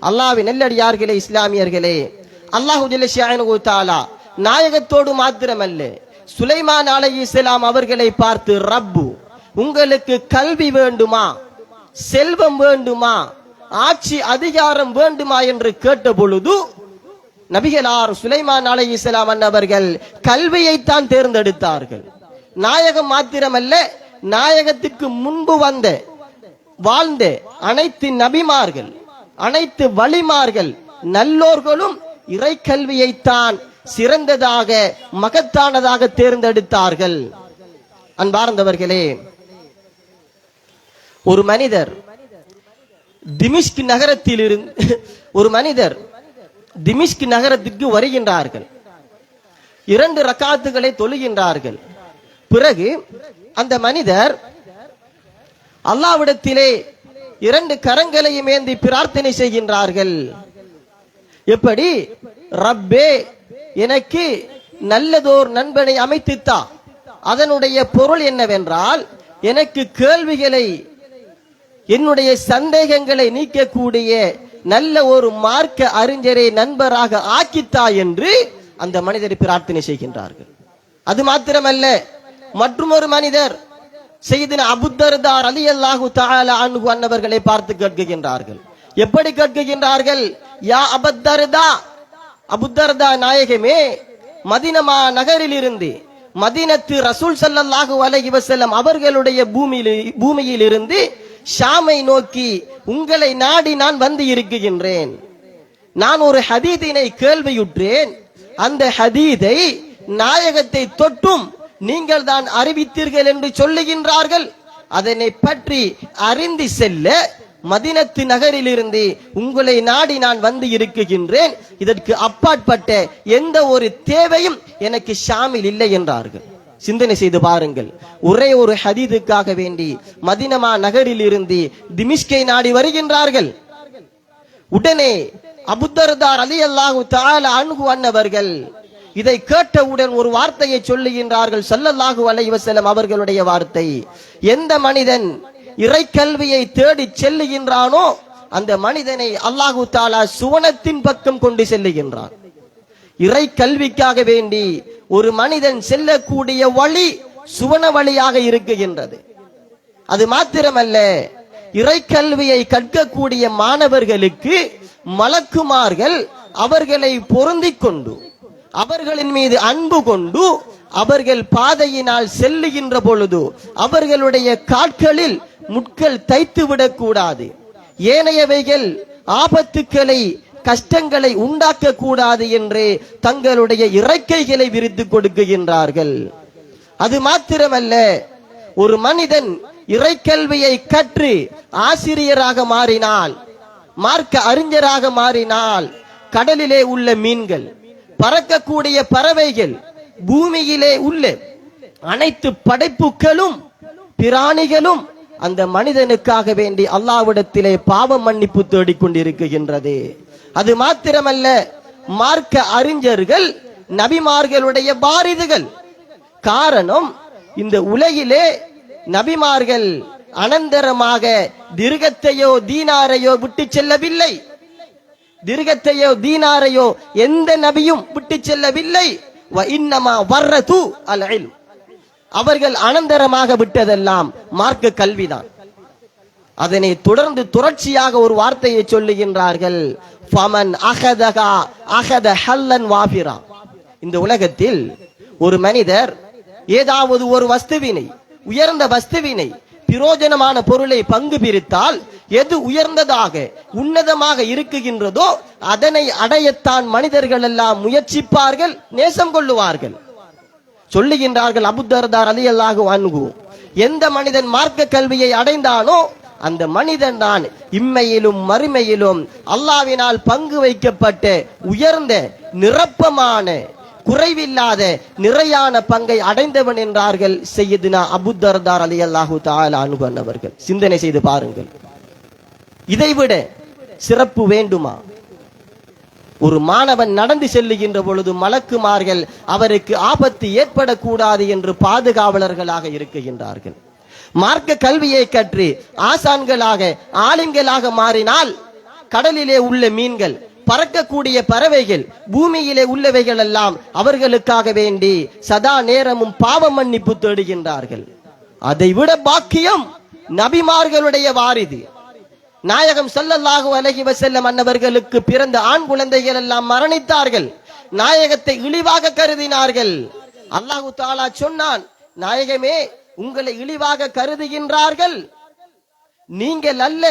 அல்லாஹ்வின் நல்லடியார்களே, இஸ்லாமியர்களே, அல்லாஹு ஜல்ல ஷஅனுஹு தஆலா நாயகத்தோடு மாத்திரமல்ல, சுலைமான் அலைஹிஸ்ஸலாம் அவர்களை பார்த்து, ரப்பு உங்களுக்கு கல்வி வேண்டுமா, செல்வம் வேண்டுமா, ஆட்சி அதிகாரம் வேண்டுமா என்று கேட்ட பொழுது நபிகளார் சுலைமான் அலைஹிஸ்ஸலாம் அன்னவர்கள் கல்வியைத்தான் தேர்ந்தெடுத்தார்கள். நாயகம் மாத்திரமல்ல, நாயகத்திற்கு முன்பு வாழ்ந்த அனைத்து நபிமார்கள், அனைத்து வலிமார்கள், நல்லோர்களும் இறை கல்வியைத்தான் சிறந்ததாக, மகத்தானதாக தேர்ந்தெடுத்தார்கள். அன்பார்ந்தவர்களே, ஒரு மனிதர் திமிஷ்க் நகரத்திற்கு வருகின்றார்கள். 2 ரக்காத்துகளை தொழுகின்றார்கள். பிறகு அந்த மனிதர் அல்லாஹ்விடத்திலே 2 கரங்களையும் ஏந்தி பிரார்த்தனை செய்கின்றார்கள். எப்படி? ரப்பே, எனக்கு நல்லதோர் நண்பனை அமைத்துத்தா. அதனுடைய பொருள் என்னவென்றால், எனக்கு கேள்விகளை, என்னுடைய சந்தேகங்களை நீக்கக்கூடிய நல்ல ஒரு மார்க்க அறிஞரை நண்பராக ஆக்கித்தா என்று அந்த மனிதரை பிரார்த்தனை செய்கின்றார்கள். அது மாத்திரமல்ல, மற்றொரு மனிதர் சையதுனா அபூ தர்தா ரலியல்லாஹு தஆலா அன்ஹு அன்னவர்களை பார்த்து கேட்கின்றார்கள். எப்படி கேட்கின்றார்கள்? யா அபூ தர்தா, அபூ தர்தா நாயகமே, மதீனா நகரில் இருந்து, மதீனத்து ரசூல் ஸல்லல்லாஹு அலைஹி வஸல்லம் அவர்களுடைய பூமியில் இருந்து ஷாமை நோக்கி உங்களை நாடி நான் வந்து இருக்குகின்றேன். நான் ஒரு ஹதீதினை கேள்வியுற்றேன். அந்த ஹதீதை நாயகத்தை தொட்டும் நீங்கள் தான் அறிவித்தீர்கள் என்று சொல்லுகின்றார்கள். அதனை பற்றி அறிந்து செல்ல மதீனத்து நகரில் இருந்து உங்களை நாடி நான் வந்து இருக்குகின்றேன். இதற்கு அப்பாற்பட்ட எந்த ஒரு தேவையும் எனக்கு ஷாமில் இல்லை என்றார்கள். சிந்தனை செய்து பாருங்கள். ஒரே ஒரு ஹதீதுக்காக வேண்டி மதீனா நகரில் இருந்து திமிஷ்கை நாடி வருகின்றார்கள். உடனே அபூ தர்தா ரலியல்லாஹு தஆலா அன்ஹு அன்னவர்கள் இதை கேட்டவுடன் ஒரு வார்த்தையை சொல்லுகின்றார்கள், ஸல்லல்லாஹு அலைஹி வஸல்லம் அவர்களுடைய வார்த்தை. எந்த மனிதன் இறை கல்வியை தேடி செல்லுகின்றானோ அந்த மனிதனை அல்லாஹு தஆலா சுவனத்தின் பக்கம் கொண்டு செல்லுகின்றான். இறை கல்விக்காக வேண்டி ஒரு மனிதன் செல்லக்கூடிய வழி சுவன வழியாக இருக்குகின்றது. அது மாத்திரமல்ல, இறை கல்வியை கற்கக்கூடிய மாணவர்களுக்கு மலக்குமார்கள் அவர்களை பொருந்திக் கொண்டு, அவர்களின் மீது அன்பு கொண்டு, அவர்கள் பாதையினால் செல்லுகின்ற பொழுது அவர்களுடைய கால்களில் முட்கள் தைத்து விடக்கூடாது, ஏனையவைகள் ஆபத்துக்களை கஷ்டங்களை உண்டாக்க கூடாது என்று தங்களுடைய இறக்கைகளை விரித்து கொடுக்குகின்றார்கள். அது மாத்திரமல்ல, ஒரு மனிதன் இறைக்கல்வியை கற்று ஆசிரியராக மாறினால், மார்க்க அறிஞராக மாறினால், கடலிலே உள்ள மீன்கள், பறக்கக்கூடிய பறவைகள், பூமியிலே உள்ள அனைத்து படைப்புகளும் பிராணிகளும் அந்த மனிதனுக்காக வேண்டி அல்லாஹ்விடத்திலே பாவ மன்னிப்பு தேடிக்கொண்டிருக்கின்றது. அது மாத்திரமல்ல, மார்க்க அறிஞர்கள் நபிமார்களுடைய வாரிசுகள். காரணம், இந்த உலகிலே நபிமார்கள் அனந்தரமாக திர்கத்தையோ தீனாரையோ விட்டு செல்லவில்லை. திர்கத்தையோ தீனாரையோ எந்த நபியும் விட்டு செல்லவில்லை. வ இன்னமா வர்ரது அல் இல்ம், அவர்கள் அனந்தரமாக விட்டதெல்லாம் மார்க்க கல்விதான். அதனை தொடர்ந்து தொடர்ச்சியாக ஒரு வார்த்தையை சொல்லுகின்றார்கள், ஃபமன் அகதகா அகத ஹல்லன் வாஃபிரா. இந்த உலகத்தில் ஒரு மனிதர் ஏதாவது ஒரு வஸ்துவினை, உயர்ந்த வஸ்துவினை, பிரயோஜனமான பொருளை பங்கு பிரித்தால் எது உயர்ந்ததாக உன்னதமாக இருக்குகின்றதோ அதனை அடையத்தான் மனிதர்கள் எல்லாம் முயற்சிப்பார்கள், நேசம் கொள்ளுவார்கள். சொல்லுகின்றார்கள் அபூ தர்தா ரலியல்லாஹு அன்ஹு, எந்த மனிதன் மார்க்க கல்வியை அடைந்தானோ அந்த மனிதன் தான் இம்மையிலும் மறுமையிலும் அல்லாஹ்வினால் பங்கு வைக்கப்பட்ட உயர்ந்த நிரப்பமான குறைவில்லாத நிறையான பங்கை அடைந்தவன் என்றார்கள் சையதுனா அபூ தர்தா ரலியல்லாஹு தஆலா அன்ஹு அவர்கள். சிந்தனை செய்து பாருங்கள், இதைவிட சிறப்பு வேண்டுமா? ஒரு மாணவன் நடந்து செல்லுகின்ற பொழுது மலக்குமார்கள் அவருக்கு ஆபத்து ஏற்படக்கூடாது என்று பாதுகாவலர்களாக இருக்குகின்றார்கள். மார்க்க கல்வியை கற்று ஆசான்களாக ஆலிம்களாக மாறினால் கடலிலே உள்ள மீன்கள், பறக்கக்கூடிய பறவைகள், பூமியிலே உள்ளவைகள் எல்லாம் அவர்களுக்காக வேண்டி சதா நேரமும் பாவ மன்னிப்பு தேடுகின்றார்கள். அதைவிட பாக்கியம் நபிமார்களுடைய வாரிது நாயகம் ஸல்லல்லாஹு அலைஹி வஸல்லம் அன்னவர்களுக்கு பிறந்த ஆண் குழந்தைகள் எல்லாம் மரணித்தார்கள். நாயகத்தை இழிவாக கருதினார்கள். அல்லாஹு தஆலா சொன்னான், நாயகமே உங்களை இழிவாக கருதுகின்றார்கள், நீங்கள் அல்ல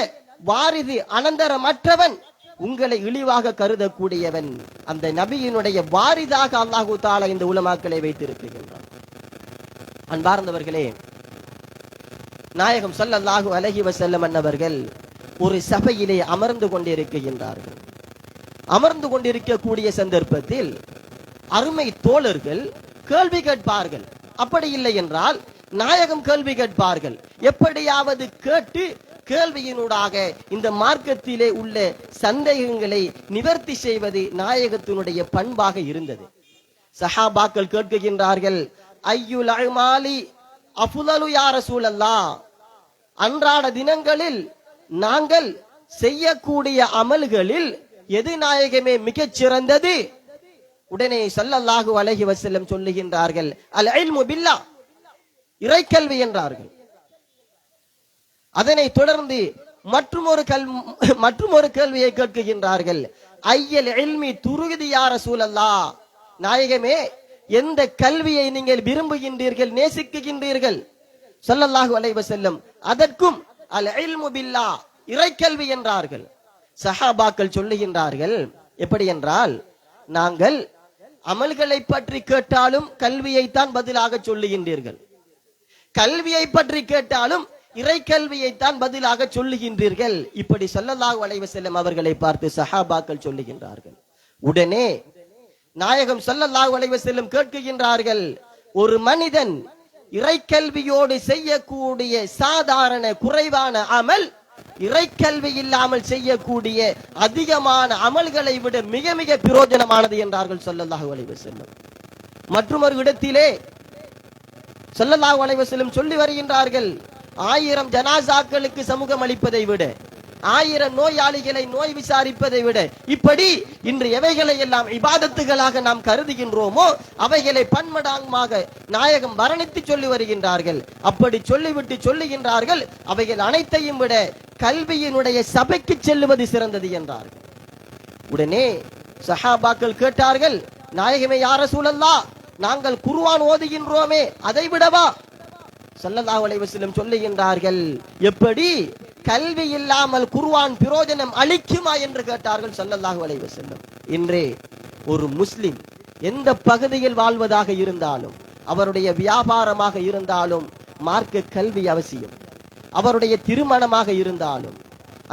வாரிது அனந்தரமற்றவன், உங்களை இழிவாக கருதக்கூடியவன் அந்த நபியினுடைய வாரிதாக அல்லாஹு தஆலா இந்த உலமாக்களை வைத்திருக்கின்றான். அன்பார்ந்தவர்களே, நாயகம் ஸல்லல்லாஹு அலைஹி வஸல்லம் அன்னவர்கள் ஒரு சபையிலே அமர்ந்து கொண்டிருக்கின்றார்கள். அமர்ந்து கொண்டிருக்கக்கூடிய சந்தர்ப்பத்தில் அருமை தோழர்கள் கேள்வி கேட்பார்கள். அப்படி இல்லை என்றால் நாயகம் கேள்வி கேட்பார்கள். எப்படியாவது கேட்டு கேள்வியினூடாக இந்த மார்க்கத்திலே உள்ள சந்தேகங்களை நிவர்த்தி செய்வது நாயகத்தினுடைய பண்பாக இருந்தது. சஹாபாக்கள் கேட்கின்றார்கள், ஐயுல் அமாலி அஃலலு யா ரசூலல்லாஹ், அன்றாட தினங்களில் நாங்கள் செய்யக்கூடிய அமல்களில் எது நாயகமே மிகச் சிறந்தது? உடனே ஸல்லல்லாஹு அலைஹி வஸல்லம் சொல்லுகின்றார்கள், அல் இல்மு பில்லாஹ், இறைக்கல்வி என்றார்கள். அதனை தொடர்ந்து மற்றுமொரு கேள்வியை கேட்கின்றார்கள், ஐயல் இல்மி துருதி யா ரசூலல்லாஹ், நாயகமே எந்த கல்வியை நீங்கள் விரும்புகின்றீர்கள், நேசிக்குகின்றீர்கள்? ஸல்லல்லாஹு அலைஹி வஸல்லம் அதற்கும் அல் இல்மு பில்லாஹ், இறைக்கல்வி என்றார்கள். சஹாபாக்கள் சொல்லுகின்றார்கள், எப்படி என்றால், நாங்கள் அமல்களை பற்றி கேட்டாலும் கல்வியைத்தான் பதிலாக சொல்லுகின்றீர்கள், கல்வியை பற்றி கேட்டாலும் இறைக்கல்வியைத்தான் பதிலாக சொல்லுகின்றீர்கள். இப்படி ஸல்லல்லாஹு அலைஹி வஸல்லம் அவர்களை பார்த்து சஹாபாக்கள் சொல்லுகின்றார்கள். உடனே நாயகம் ஸல்லல்லாஹு அலைஹி வஸல்லம் கேட்கின்றார்கள், ஒரு மனிதன் இறைக்கல்வியோடு செய்யக்கூடிய சாதாரண குறைவான அமல் இறைக்கல்வி இல்லாமல் செய்யக்கூடிய அதிகமான அமல்களை விட மிக மிக பிரயோஜனமானது என்றார்கள் ஸல்லல்லாஹு அலைஹி வஸல்லம். மற்றொரு இடத்திலே ஸல்லல்லாஹு அலைஹி வஸல்லம் சொல்லி வருகின்றார்கள், 1000 ஜனாசாக்களுக்கு சமூகம் அளிப்பதை விட, 1000 நோயாளிகளை நோய் விசாரிப்பதை விட, இப்படி இன்று எவைகளை எல்லாம் இபாதத்துகளாக நாம் கருதுகின்றோமோ அவைகளை பன்மடங்காக நாயகம் வர்ணித்து சொல்லி வருகின்றார்கள். அப்படி சொல்லிவிட்டு சொல்லுகின்றார்கள், அவைகள் அனைத்தையும் விட கல்வியினுடைய சபைக்கு செல்லுவது சிறந்தது என்றார்கள். உடனே சஹாபாக்கள் கேட்டார்கள், நாயகமே யா ரசூலல்லாஹ், நாங்கள் குர்ஆன் ஓதுகின்றோமே அதை விடவா? ஸல்லல்லாஹு அலைஹி வஸல்லம் சொல்லுகின்றார்கள், எப்படி கல்வி இல்லாமல் குர்ஆன் பிரயோஜனம் அளிக்குமா என்று கேட்டார்கள் ஸல்லல்லாஹு அலைஹி வஸல்லம். இன்றே ஒரு முஸ்லிம் எந்த பகுதியில் வாழ்வதாக இருந்தாலும், அவருடைய வியாபாரமாக இருந்தாலும் மார்க்க கல்வி அவசியம். அவருடைய திருமணமாக இருந்தாலும்,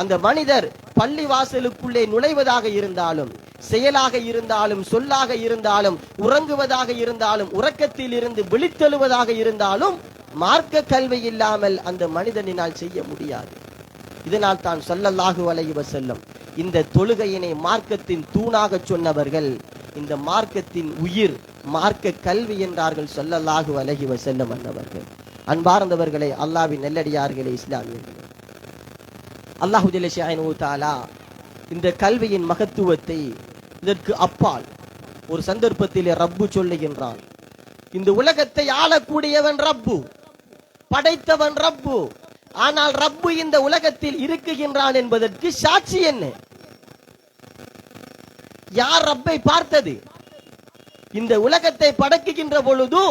அந்த மனிதர் பள்ளி வாசலுக்குள்ளே நுழைவதாக இருந்தாலும், செயலாக இருந்தாலும், சொல்லாக இருந்தாலும், உறங்குவதாக இருந்தாலும், உறக்கத்தில் இருந்து விழித்தெழுவதாக இருந்தாலும் மார்க்க கல்வி இல்லாமல் அந்த மனிதனினால் செய்ய முடியாது. இதனால் தான் ஸல்லல்லாஹு அலைஹி வஸல்லம் இந்த தொழுகையினை மார்க்கத்தின் தூணாக சொன்னவர்கள், இந்த மார்க்கத்தின் உயிர் மார்க்க கல்வி என்றார்கள் ஸல்லல்லாஹு அலைஹி வஸல்லம் அன்னவர்கள். அன்பார்ந்தவர்களே, அல்லாஹ்வின் நல்லடியார்களே, இஸ்லாமியர்களே, அல்லாஹ் ஜல்ல ஷானஹு தஆலா இந்த கல்வியின் மகத்துவத்தை இதற்கு அப்பால் ஒரு சந்தர்ப்பத்திலே ரப்பு சொல்லுகின்றான். இந்த உலகத்தை ஆளக்கூடியவன் ரப்பு, படைத்தவன் ரப்பு. ஆனால் ரப்பு இந்த உலகத்தில் இருக்குகின்றான் என்பதற்கு சாட்சி என்ன? யார் ரப்பை பார்த்தது? இந்த உலகத்தை படைக்குகின்ற பொழுது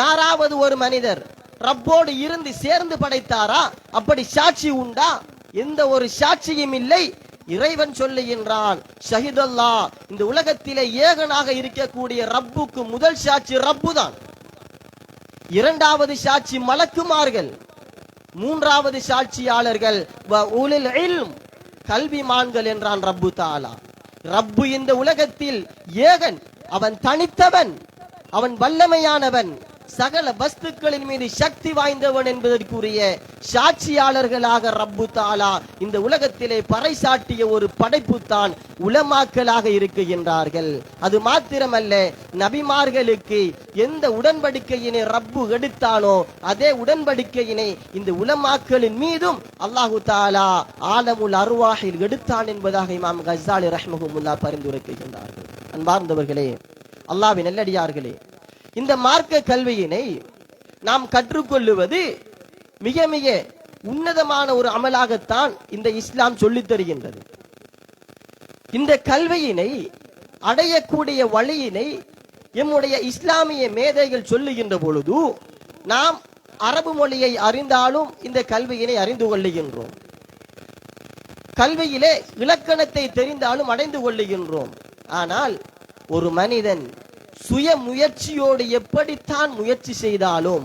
யாராவது ஒரு மனிதர் ரப்போடு இருந்து சேர்ந்து படைத்தாரா? அப்படி சாட்சி உண்டா? எந்த ஒரு சாட்சியும் இல்லை. இறைவன் சொல்லுகின்றான், ஷஹிதல்லாஹ், இந்த உலகத்திலே ஏகனாக இருக்கக்கூடிய ரப்புக்கு முதல் சாட்சி ரப்பு தான். இரண்டாவது சாட்சி மலக்குமார்கள், மூன்றாவது சாட்சியாளர்கள் உலுல் இல்ம், கல்விமான்கள் என்றான் ரப்பு தஆலா. ரப்பு இந்த உலகத்தில் ஏகன், அவன் தனித்தவன், அவன் வல்லமையானவன், சகல வஸ்துக்களின் மீது சக்தி வாய்ந்தவன் என்பதற்குரிய சாட்சியாளர்களாக ரப்பு தஆலா இந்த உலகத்திலே பறைசாட்டிய ஒரு படைப்பு தான் உலமாக்களாக இருக்குகின்றார்கள். அது மாத்திரமல்ல, நபிமார்களுக்கு எந்த உடன்படிக்கையினை ரப்பு எடுத்தானோ அதே உடன்படிக்கையினை இந்த உலமாக்களின் மீதும் அல்லாஹு தஆலா ஆலமுல் அர்வாஹில் எடுத்தான் என்பதாக இமாம் கஸ்ஸாலி ரஹ்மஹுல்லாஹ் பரிந்துரைக்கின்றார்கள். அன்பார்ந்தவர்களே, அல்லாஹ்வின் நல்லடியார்களே, இந்த மார்க்க கல்வியினை நாம் கற்றுக்கொள்ளுவது மிக மிக உன்னதமான ஒரு அமலாகத்தான் இந்த இஸ்லாம் சொல்லித் தருகின்றது. இந்த கல்வியினை அடையக்கூடிய வழியினை எம்முடைய இஸ்லாமிய மேதைகள் சொல்லுகின்ற பொழுது நாம் அரபு மொழியை அறிந்தாலும் இந்த கல்வியினை அறிந்து கொள்ளுகின்றோம். கல்வியிலே இலக்கணத்தை தெரிந்தாலும் அடைந்து கொள்ளுகின்றோம். ஆனால் ஒரு மனிதன் சுய முயற்சியோடு எப்படித்தான் முயற்சி செய்தாலும்,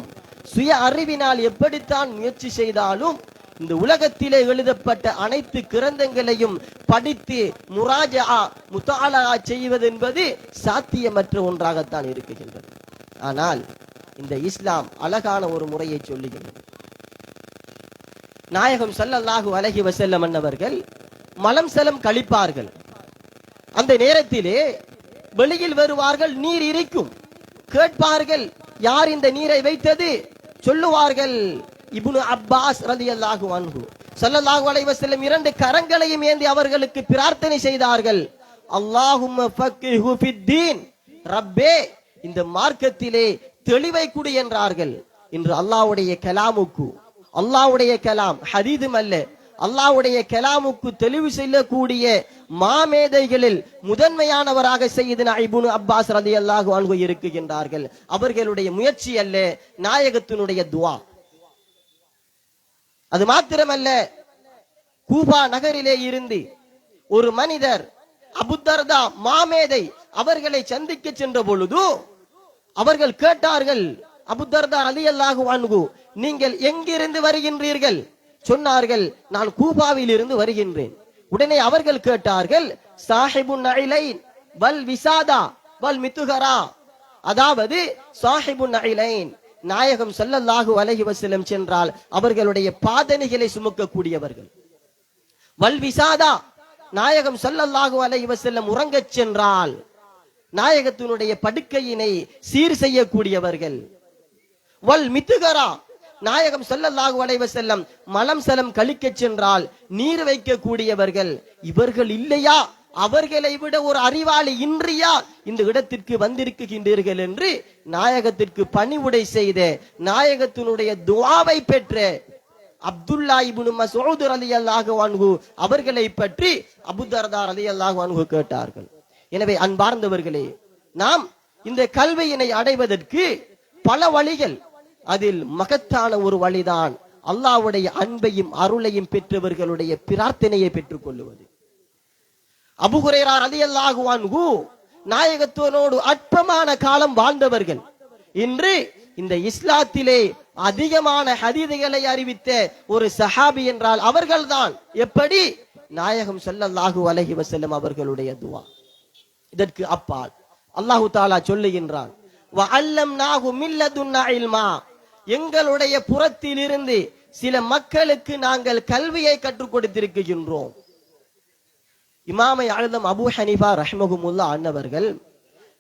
சுய அறிவினால் எப்படித்தான் முயற்சி செய்தாலும், இந்த உலகத்திலே எழுதப்பட்ட அனைத்து கிரந்தங்களையும் படித்து முத்தாலா செய்வது என்பது சாத்தியமற்ற ஒன்றாகத்தான் இருக்குகின்றது. ஆனால் இந்த இஸ்லாம் அழகான ஒரு முறையை சொல்லுகின்றது. நாயகம் ஸல்லல்லாஹு அலைஹி வஸல்லம் அன்னவர்கள் மலம் சலம் கழிப்பார்கள். அந்த நேரத்திலே வெளியில் வருவார்கள், நீர் இருக்கும். கேட்பார்கள், யார் இந்த நீரை வைத்தது? சொல்லுவார்கள் இப்னு அப்பாஸ் ரலியல்லாஹு அன்ஹு ஸல்லல்லாஹு அலைஹி வஸல்லம் 2 கரங்களையும் ஏந்தி அவர்களுக்கு பிரார்த்தனை செய்தார்கள். அல்லாஹும்ம ஃபக்கிஹு ஃபித்தீன், ரப்பே இந்த மார்க்கத்திலே தெளிவை கொடு என்றார்கள். இன்று அல்லாஹ்வுடைய கலாமுக்கு, அல்லாஹ்வுடைய கலாம் ஹதீதும் அல்ல, அல்லாஹ்வுடைய கலாமுக்கு தெளிவு செய்யக்கூடிய மாமேதைகளில் முதன்மையானவராக சையதுனா இப்னு அப்பாஸ் ரலியல்லாஹு அன்ஹு இருக்குகின்றார்கள். அவர்களுடைய முயற்சி அல்ல, நாயகத்தினுடைய துஆ. அது மாத்திரமல்ல, கூபா நகரிலே இருந்து ஒரு மனிதர் அபூதர்தா மாமேதை அவர்களை சந்திக்க சென்ற பொழுது அவர்கள் கேட்டார்கள், அபூதர்தா ரலியல்லாஹு அன்ஹு, நீங்கள் எங்கிருந்து வருகின்றீர்கள்? சொன்னார்கள், நான் கூபாவில் இருந்து வருகின்றேன். உடனே அவர்கள் கேட்டார்கள், சாஹிபுன் நைலைன் வல் விசாதா வல் மித்துகரா, அதாவது சாஹிபுன் நைலைன், நாயகம் ஸல்லல்லாஹு அலைஹி வஸல்லம் சென்றால் அவர்களுடைய பாதணிகளை சுமக்கக்கூடியவர்கள். வல் விசாதா, நாயகம் ஸல்லல்லாஹு அலைஹி வஸல்லம் உறங்கச் சென்றால் நாயகத்தினுடைய படுக்கையினை சீர் செய்யக்கூடியவர்கள். வல் மித்துகரா, நாயகம் ஸல்லல்லாஹு அலைஹி வஸல்லம் மலம் சலம் கழிக்கச் சென்றால் நீர் வைக்கக்கூடியவர்கள். இவர்கள் இல்லையா, அவர்களை விட ஒரு அறிவாளி இன்றியா இந்த இடத்திற்கு வந்திருக்கின்றீர்கள் என்று நாயகத்திற்கு பணிவுடை செய்த, நாயகத்தினுடைய துஆவை பெற்ற அப்துல்லா இப்னு மஸ்ஊத் ரலியல்லாஹு அன்ஹு அவர்களை பற்றி அபூதர்தா ரலியல்லாஹு அன்ஹு கேட்டார்கள். எனவே அன்பார்ந்தவர்களே, நாம் இந்த கல்வியினை அடைவதற்கு பல வழிகள், அதில் மகத்தான ஒரு வழிதான் அல்லாஹ்வுடைய அன்பையும் அருளையும் பெற்றவர்களுடைய பிரார்த்தனையை பெற்றுக் கொள்ளுவது. அபூ ஹுரைரா ரலியல்லாஹு அன்ஹு நாயகத்தோடு அற்பமான காலம் வாழ்ந்தவர்கள். இன்று இந்த இஸ்லாத்திலே அதிகமான ஹதீதுகளை அறிவித்த ஒரு சஹாபி என்றால் அவர்கள்தான். எப்படி? நாயகம் ஸல்லல்லாஹு அலைஹி வஸல்லம் அவர்களுடைய துஆ. இதற்கு அப்பால் அல்லாஹு தஆலா சொல்லுகின்றான், வஅல்லம்னாஹு மின் லதுன்னா இல்மா, எங்களுடைய புறத்திலிருந்து சில மக்களுக்கு நாங்கள் கல்வியை கற்றுக் கொடுத்திருக்கின்றோம். இமாமை ஆளும் அபூ ஹனீஃபா ரஹ்மஹுமுல்லாஹ் அன்னவர்கள்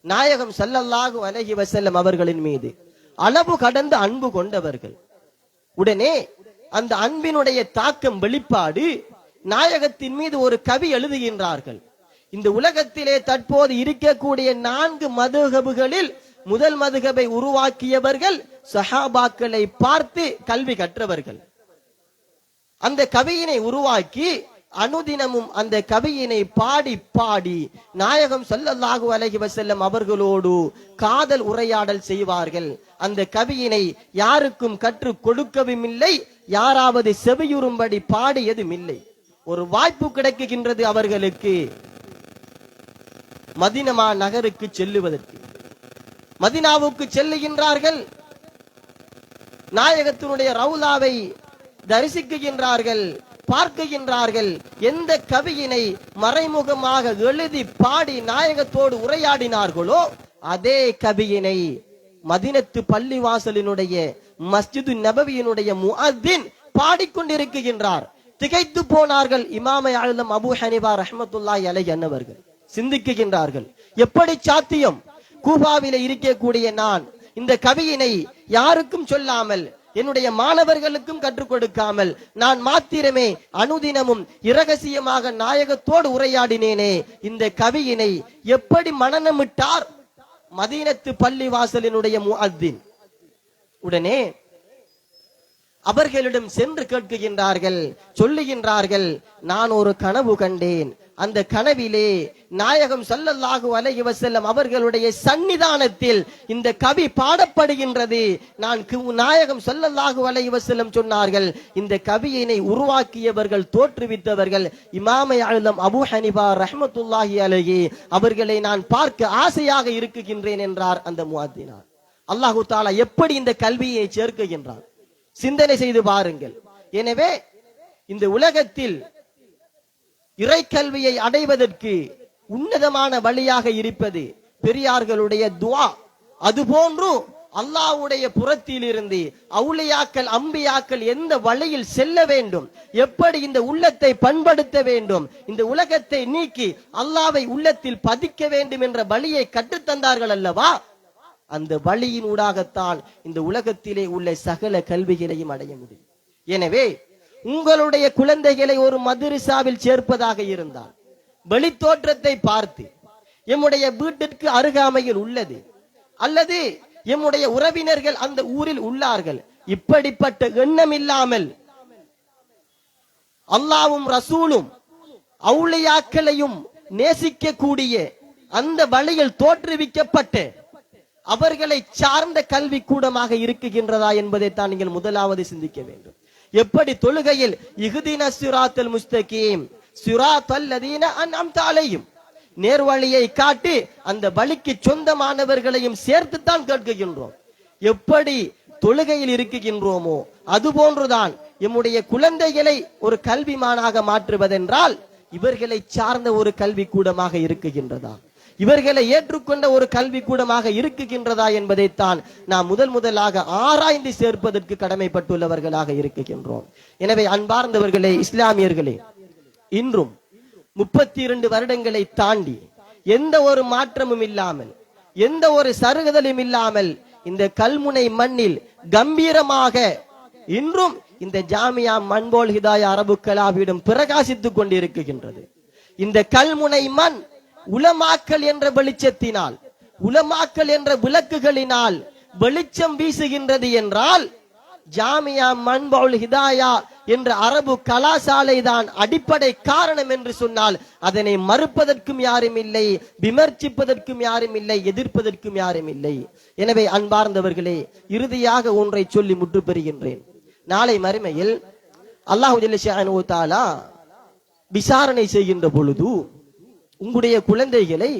நாயகம் ஸல்லல்லாஹு அலைஹி வஸல்லம் அவர்களின் மீது அளவு கடந்த அன்பு கொண்டவர்கள். உடனே அந்த அன்பினுடைய தாக்கம் வெளிப்பாடு நாயகத்தின் மீது ஒரு கவி எழுதுகின்றார்கள். இந்த உலகத்திலே தற்போது இருக்கக்கூடிய 4 மதுஹபுகளில் முதல் மதுஹபை உருவாக்கியவர்கள் சஹாபாக்களை பார்த்து கல்வி கற்றவர்கள். அந்த கவியினை உருவாக்கி அனுதினமும் அந்த கவியினை பாடி பாடி நாயகம் ஸல்லல்லாஹு அலைஹி வஸல்லம் அவர்களோடு காதல் உரையாடல் செய்வார்கள். அந்த கவியினை யாருக்கும் கற்றுக் கொடுக்கவும் இல்லை, யாராவது செவியுறும்படி பாடியதும் இல்லை. ஒரு வாய்ப்பு கிடைக்குகின்றது அவர்களுக்கு மதீனா நகருக்கு செல்லுவதற்கு. மதீனாவுக்கு செல்லுகின்றார்கள், நாயகத்தினுடைய ரவுலாவை தரிசிக்குகின்றார்கள், பார்க்குகின்றார்கள். எந்த கவியினை மறைமுகமாக எழுதி பாடி நாயகத்தோடு உரையாடினார்களோ அதே கவியினை மதீனத்து பள்ளிவாசலினுடைய மஸ்ஜிது நபவியினுடைய முஅத்தின் பாடிக்கொண்டிருக்கின்றார். திகைத்து போனார்கள் இமாமை ஆளும் அபூ ஹனீஃபா ரஹ்மத்துல்லாஹி அலைஹி அன்னவர்கள். சிந்திக்குகின்றார்கள், எப்படி சாத்தியம்? கூபாவிலே இருக்கக்கூடிய நான் இந்த கவியினை யாருக்கும் சொல்லாமல், என்னுடைய மாணவர்களுக்கும் கற்றுக் கொடுக்காமல் நான் மாத்திரமே அனுதினமும் இரகசியமாக நாயகத்தோடு உரையாடினேனே, இந்த கவியினை எப்படி மனனமிட்டார் மதீனத்து பள்ளி வாசலினுடைய முஅத்தின். உடனே அவர்களிடம் சென்று கேட்கின்றார்கள், சொல்லுகின்றார்கள், நான் ஒரு கனவு கண்டேன். அந்த கனவிலே நாயகம் ஸல்லல்லாஹு அலைஹி வஸல்லம் அவர்களுடைய சன்னிதானத்தில் இந்த கவி பாடப்படுகின்றது. நாயகம் ஸல்லல்லாஹு அலைஹி வஸல்லம் சொன்னார்கள், இந்த கவியினை உருவாக்கியவர்கள், தோற்றுவித்தவர்கள் இமாமை ஆளும் அபூ ஹனீஃபா ரஹ்மத்துல்லாஹி அலைஹி அவர்களை நான் பார்க்க ஆசையாக இருக்குகின்றேன் என்றார் அந்த முஅத்தினார். அல்லாஹு தஆலா எப்படி இந்த கல்வியை சேர்க்குகின்றான் சிந்தனை செய்து பாருங்கள். எனவே இந்த உலகத்தில் இறைக்கல்வியை அடைவதற்கு உன்னதமான வழியாக இருப்பது பெரியார்களுடைய துஆ. அதுபோன்று அல்லாஹ்வுடைய புறத்திலிருந்து அவுலியாக்கள் அம்பியாக்கள் எந்த வழியில் செல்ல வேண்டும், எப்படி இந்த உள்ளத்தை பண்படுத்த வேண்டும், இந்த உலகத்தை நீக்கி அல்லாஹ்வை உள்ளத்தில் பதிக்க வேண்டும் என்ற வழியை கற்றுத்தந்தார்கள் அல்லவா? அந்த வழியினூடாகத்தான் இந்த உலகத்திலே உள்ள சகல கல்விகளையும் அடைய முடியும். எனவே உங்களுடைய குழந்தைகளை ஒரு மதரசாவில் சேர்ப்பதாக இருந்தால் வெளித்தோற்றத்தை பார்த்து எம்முடைய வீட்டிற்கு அருகாமையில் உள்ளது அல்லது எம்முடைய உறவினர்கள் அந்த ஊரில் உள்ளார்கள், இப்படிப்பட்ட எண்ணம் இல்லாமல் அல்லாஹ்வும் ரசூலும் அவுலியாக்களையும் நேசிக்கக்கூடிய அந்த வழியில் தோற்றுவிக்கப்பட்ட அவர்களை சார்ந்த கல்வி கூடமாக இருக்குகின்றதா என்பதைத்தான் நீங்கள் முதலாவது சிந்திக்க வேண்டும். எப்படி தொழுகையில் இஹ்தின ஸிராத்தல் முஸ்தகீம் ஸிராத்தல் லதீன அன்அம்த அலைஹிம் நேர்வழியை காட்டி அந்த வழிக்கு சொந்தமானவர்களையும் சேர்த்துத்தான் கேட்கின்றோம். எப்படி தொழுகையில் இருக்குகின்றோமோ அதுபோன்றுதான் எம்முடைய குழந்தைகளை ஒரு கல்விமானாக மாற்றுவதென்றால் இவர்களை சார்ந்த ஒரு கல்வி கூடமாக இருக்குகின்றதா, இவர்களை ஏற்றுக்கொண்ட ஒரு கல்வி கூடமாக இருக்குகின்றதா என்பதைத்தான் நாம் முதலாக ஆராய்ந்து சேர்ப்பதற்கு கடமைப்பட்டுள்ளவர்களாக இருக்குகின்றோம். எனவே அன்பார்ந்தவர்களே, இஸ்லாமியர்களே, இன்றும் 32 வருடங்களை தாண்டி எந்த ஒரு மாற்றமும் இல்லாமல் எந்த ஒரு சருகுதலும் இல்லாமல் இந்த கல்முனை மண்ணில் கம்பீரமாக இன்றும் இந்த ஜாமியா மன்போல் ஹிதாயா அரபு கலாவிடம் பிரகாசித்துக் கொண்டிருக்கின்றது. இந்த கல்முனை மண் உலமாக்கல் என்ற வெளிச்சத்தினால், உலமாக்கல் என்ற விளக்குகளினால் வெளிச்சம் வீசுகின்றது என்றால் ஜாமியா மன்பவுல் ஹிதாயா என்ற அரபு கலாசாலை தான் அடிப்படை காரணம் என்று சொன்னால் அதனை மறுப்பதற்கும் யாரும் இல்லை, விமர்சிப்பதற்கும் யாரும் இல்லை, எதிர்ப்பதற்கும் யாரும் இல்லை. எனவே அன்பார்ந்தவர்களே, இறுதியாக ஒன்றை சொல்லி முற்று பெறுகின்றேன். நாளை மறுமையில் அல்லாஹ் ஜல்ல ஷஅனஹு வ தஆலா விசாரணை செய்கின்ற பொழுது உங்களுடைய குழந்தைகளை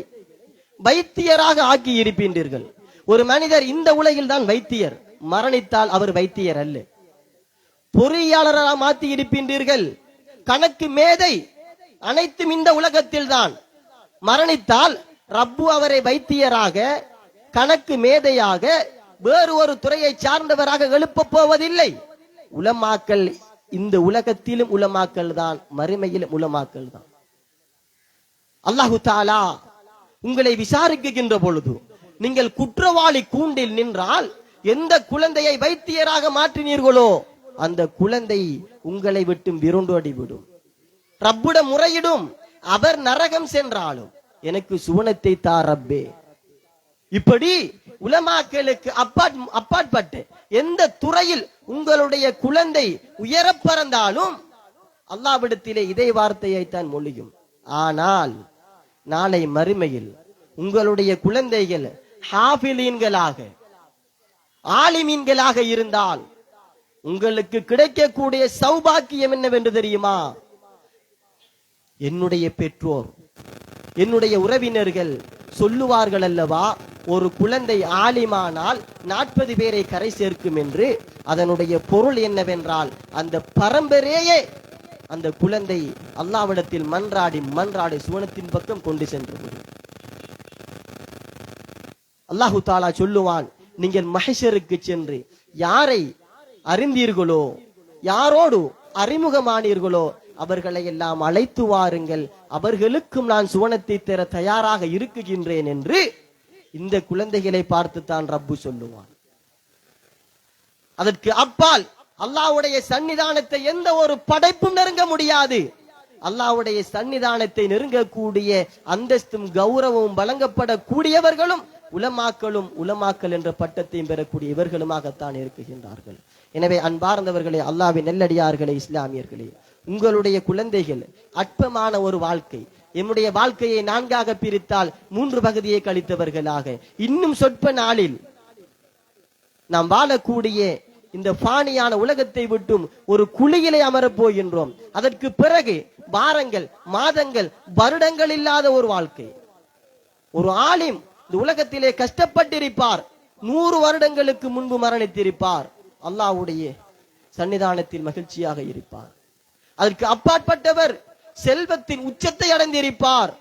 வைத்தியராக ஆக்கி இருக்கின்றீர்கள். ஒரு மனிதர் இந்த உலகில் தான் வைத்தியர், மரணித்தால் அவர் வைத்தியர் அல்ல. பொறியாளராக மாற்றி இருக்கின்றீர்கள், கணக்கு மேதை, அனைத்தும் இந்த உலகத்தில் தான். மரணித்தால் ரப்பு அவரை வைத்தியராக, கணக்கு மேதையாக, வேறு ஒரு துறையை சார்ந்தவராக எழுப்ப போவதில்லை. உலமாக்கல் இந்த உலகத்திலும் உலமாக்கல் தான், மறுமையிலும் உலமாக்கல் தான். அல்லாஹு தஆலா உங்களை விசாரிக்கின்ற பொழுது நீங்கள் குற்றவாளி கூண்டில் நின்றால் எந்த குழந்தையை வைத்தியராக மாற்றினீர்களோ அந்த குழந்தை உங்களை விட்டு விருண்டோடிவிடும், ரப்பிடம் முறையிடும். அவர் நரகம் சென்றாலும் எனக்கு சுவனத்தை தா ரப்பே. இப்படி உலமாக்களுக்கு அப்பாற்பட்டு எந்த துறையில் உங்களுடைய குழந்தை உயர பறந்தாலும் அல்லாஹ்விடத்திலே இதே வார்த்தையை தான் மொழியும். ஆனால் நாளை மறுமையில் உங்களுடைய குழந்தைகள் ஹாஃபிலீன்களாக, ஆலிமீன்களாக இருந்தால் உங்களுக்கு கிடைக்கக்கூடிய சௌபாக்கியம் என்னவென்று தெரியுமா? என்னுடைய பெற்றோர், என்னுடைய உறவினர்கள் சொல்லுவார்கள் அல்லவா, ஒரு குழந்தை ஆலிமானால் 40 பேரை கரை சேர்க்கும் என்று. அதனுடைய பொருள் என்னவென்றால் அந்த பரம்பரையே அந்த குழந்தை அல்லாஹ்விடத்தில் மன்றாடி மன்றாடி சுவனத்தின் பக்கம் கொண்டு சென்று அல்லாஹு தாலா சொல்லுவான், நீங்கள் மஹ்ஷருக்கு சென்று யாரை அறிந்தீர்களோ, யாரோடு அறிமுகமானீர்களோ அவர்களை எல்லாம் அழைத்து வாருங்கள், அவர்களுக்கும் நான் சுவனத்தை தர தயாராக இருக்குகின்றேன் என்று இந்த குழந்தைகளை பார்த்து தான் ரப்பு சொல்லுவான். அதற்கு அப்பால் அல்லாஹ்வுடைய சன்னிதானத்தை எந்த ஒரு படைப்பும் நெருங்க முடியாது. அல்லாஹ்வுடைய சன்னிதானத்தை நெருங்கக்கூடிய அந்தஸ்தும் கௌரவமும் வழங்கப்படக்கூடியவர்களும் உலமாக்களும், உலமாக்கல் என்ற பட்டத்தையும் பெறக்கூடிய இவர்களுமாகத்தான் இருக்குகின்றார்கள். எனவே அன்பார்ந்தவர்களே, அல்லாஹ்வின் நெல்லடியார்களே, இஸ்லாமியர்களே, உங்களுடைய குழந்தைகள் அற்பமான ஒரு வாழ்க்கை, என்னுடைய வாழ்க்கையை 4ஆக பிரித்தால் 3 பகுதியை கழித்தவர்களாக இன்னும் சொற்ப நாளில் நாம் வாழக்கூடிய இந்த பாணியான உலகத்தை விட்டும் ஒரு குழியிலே அமரப் போகின்றோம். அதற்கு பிறகு வாரங்கள், மாதங்கள், வருடங்கள் இல்லாத ஒரு வாழ்க்கை. ஒரு ஆலிம் இந்த உலகத்திலே கஷ்டப்பட்டிருப்பார், 100 வருடங்களுக்கு முன்பு மரணித்திருப்பார், அல்லாஹ்வுடைய சன்னிதானத்தில் மகிழ்ச்சியாக இருப்பார். அதற்கு அப்பாற்பட்டவர் செல்வத்தின் உச்சத்தை அடைந்திருப்பார்,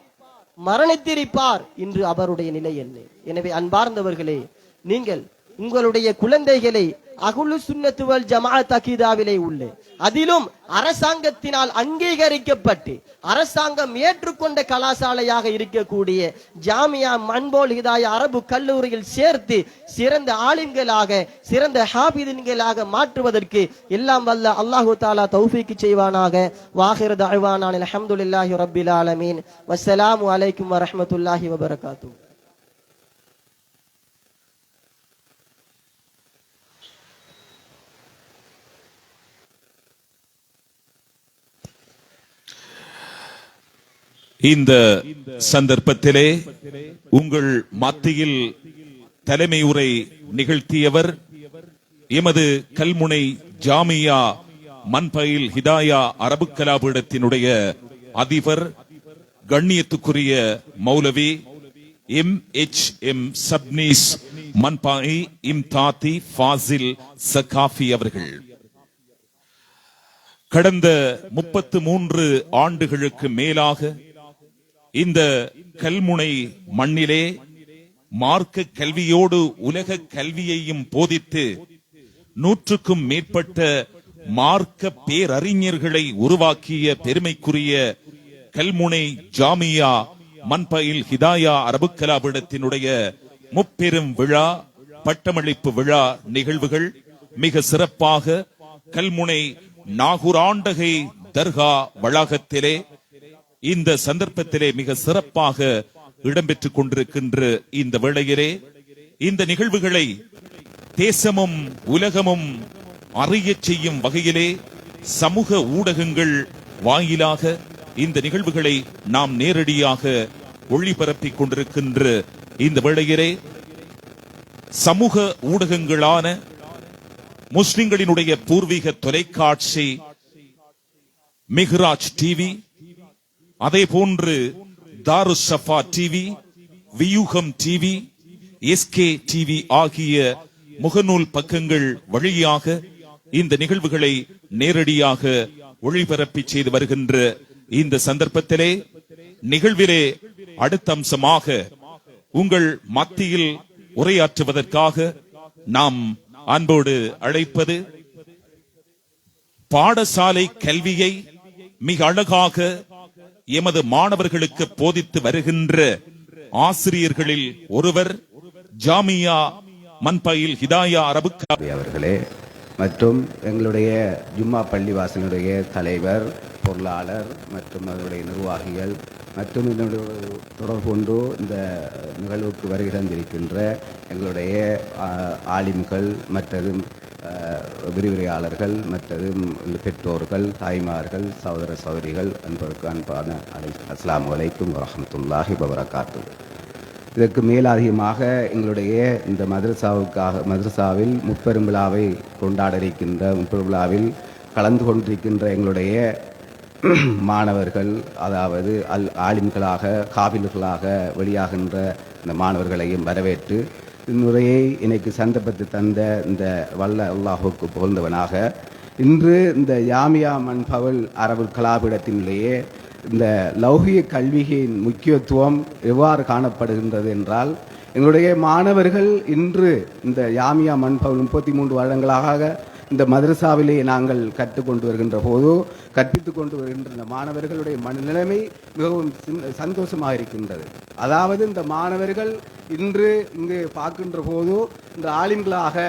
மரணித்திருப்பார். இன்று அவருடைய நிலை என்ன? எனவே அன்பார்ந்தவர்களே, நீங்கள் உங்களுடைய குழந்தைகளை அஹ்லு சுன்னத் வல் ஜமாஅத் அகீதாவிலே உள்ள, அதிலும் அரசாங்கத்தினால் அங்கீகரிக்கப்பட்டு அரசாங்கம் ஏற்றுக்கொண்ட கலாசாலையாக இருக்கக்கூடிய ஜாமியா மன்போல் ஹிதாயா அரபு கல்லூரியில் சேர்த்து சிறந்த ஆலிம்களாக சிறந்த ஹாபிதின்களாக மாற்றுவதற்கு எல்லாம் வல்ல அல்லாஹு தஆலா தௌஃபீக் செய்வானாக. வாஹிரு தஅவானா அல்ஹம்துலில்லாஹி ரப்பில் ஆலமீன். வஸ்ஸலாமு அலைக்கும் வரஹ்மத்துல்லாஹி வபரகாத்துஹு. இந்த சந்தர்ப்பத்திலே உங்கள் மத்தியில் தலைமை உரை நிகழ்த்தியவர் எமது கல்முனை ஜாமியா மன்பயில் ஹிதாயா அரபு கலாபீடத்தினுடைய அதிபர் கண்ணியத்துக்குரிய மௌலவி MHM சப்னீஸ் மன்பாய் இம்தாதி ஃபாசில் சகாஃபி அவர்கள். கடந்த 33 ஆண்டுகளுக்கு மேலாக இந்த கல்முனை மண்ணிலே மார்க்க கல்வியோடு உலக கல்வியையும் போதித்து 100க்கும் மேற்பட்ட மார்க்க பேரறிஞர்களை உருவாக்கிய பெருமைக்குரிய கல்முனை ஜாமியா மன்பயில் ஹிதாயா அரபு கலாபீடத்தினுடைய முப்பெரும் விழா பட்டமளிப்பு விழா நிகழ்வுகள் மிக சிறப்பாக கல்முனை நாகூராண்டகை தர்கா வளாகத்திலே இந்த சந்தர்ப்பத்திலே மிக சிறப்பாக இடம்பெற்றுக் கொண்டிருக்கின்ற இந்த வேளையிலே இந்த நிகழ்வுகளை தேசமும் உலகமும் அறிய செய்யும் வகையிலே சமூக ஊடகங்கள் வாயிலாக இந்த நிகழ்வுகளை நாம் நேரடியாக ஒளிபரப்பிக் கொண்டிருக்கின்ற இந்த வேளையிலே சமூக ஊடகங்களான முஸ்லிம்களினுடைய பூர்வீக தொலைக்காட்சி மிஹ்ராஜ் டிவி, அதே போன்று தாருஸ் ஷஃபா டிவி, வியூகம் டிவி, எஸ்கே டிவி ஆகிய முகநூல் பக்கங்கள் வழியாக இந்த நிகழ்வுகளை நேரடியாக ஒளிபரப்பி செய்து வருகின்ற இந்த சந்தர்ப்பத்திலே நிகழ்விலே அடுத்த அம்சமாக உங்கள் மத்தியில் உரையாற்றுவதற்காக நாம் அன்போடு அழைப்பது பாடசாலை கல்வியை மிக அழகாக எமது மாணவர்களுக்கு போதித்து வருகின்ற ஆசிரியர்களில் ஒருவர் ஜாமியா மன்பயில் ஹிதாயா அரபு அவர்களே மற்றும் எங்களுடைய ஜும்மா பள்ளிவாசலுடைய தலைவர், பொருளாளர் மற்றும் அதனுடைய நிர்வாகிகள் மற்றும் இதனுடைய தொடர்பு கொண்டு இந்த நிகழ்வுக்கு வருகை தந்திருக்கின்ற எங்களுடைய ஆலிம்கள் மற்றதும் விரிவுரையாளர்கள் மற்றதும் பெற்றோர்கள், தாய்மார்கள், சகோதர சகோதரிகள் அன்பருக்கு அன்பான அஸ்ஸலாமு அலைக்கும் வரஹ்மத்துல்லாஹி வபரகாத்துஹு. இதற்கு மேலதிகமாக எங்களுடைய இந்த மதரசாவில் முப்பெரும் விழாவை கொண்டாட இருக்கின்ற முப்பெரும் விழாவில் கலந்து கொண்டிருக்கின்ற எங்களுடைய மாணவர்கள், அதாவது ஆலிம்களாக காபில்களாக வெளியாகின்ற இந்த மாணவர்களையும் வரவேற்று இம்முறையை எனக்கு சந்தர்ப்பத்து தந்த இந்த வல்ல அல்லாஹுக்கு புகழ்ந்தவனாக இன்று இந்த ஜாமியா மன்பயில் அரபு கலாபீடத்தினுடைய இந்த லௌகிய கல்வியின் முக்கியத்துவம் எவ்வாறு காணப்படுகின்றது என்றால், எங்களுடைய மாணவர்கள் இன்று இந்த ஜாமியா மன்பயில் 33 வருடங்களாக இந்த மதரசாவிலே நாங்கள் கற்றுக்கொண்டு வருகின்ற போது கற்பித்துக் கொண்டு வருகின்ற இந்த மாணவர்களுடைய மனநிலைமை மிகவும் சந்தோஷமாக இருக்கின்றது. அதாவது இந்த மாணவர்கள் இன்று இங்கு பார்க்கின்ற போது இந்த ஆலிம்களாக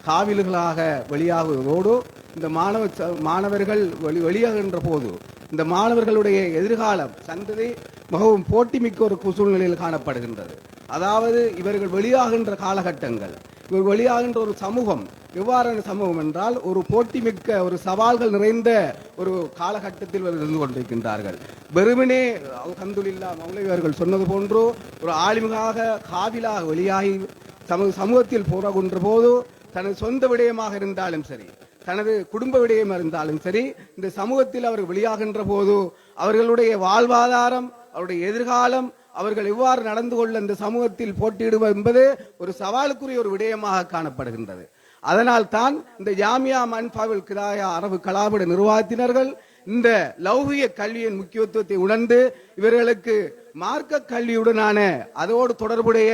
காவில்களாக வெளியாகுவதோடு இந்த மாணவர்கள் வெளியாகின்ற போது இந்த மாணவர்களுடைய எதிர்காலம் சந்ததி மிகவும் போட்டிமிக்க ஒரு சூழ்நிலையில் காணப்படுகின்றது. அதாவது இவர்கள் வெளியாகின்ற காலகட்டங்கள், இவர் வெளியாகின்ற ஒரு சமூகம் எவ்வாறான சமூகம் என்றால் ஒரு போட்டிமிக்க ஒரு சவால்கள் நிறைந்த ஒரு காலகட்டத்தில் இருந்து கொண்டிருக்கின்றார்கள். வெறுமனே அல்ஹம்துலில்லாஹ் மௌலவி அவர்கள் சொன்னது போன்று ஒரு ஆலிம்களாக காவிலாக வெளியாகி சமூகத்தில் போராடுகின்ற போது தனது சொந்த விடயமாக இருந்தாலும் சரி, தனது குடும்ப விடயம் இருந்தாலும் சரி, இந்த சமூகத்தில் அவர்கள் வெளியாகின்ற போது அவர்களுடைய வாழ்வாதாரம், அவருடைய எதிர்காலம், அவர்கள் எவ்வாறு நடந்து கொள்ள இந்த சமூகத்தில் போட்டியிடுவது என்பது ஒரு சவாலுக்குரிய ஒரு விடயமாக காணப்படுகின்றது. அதனால் தான் இந்த ஜாமியா மன்பயில் ஹிதாயா அரபு கலாபீட நிர்வாகத்தினர்கள் இந்த லௌகிய கல்வியின் முக்கியத்துவத்தை உணர்ந்து இவர்களுக்கு மார்க்க கல்வியுடனான அதோடு தொடர்புடைய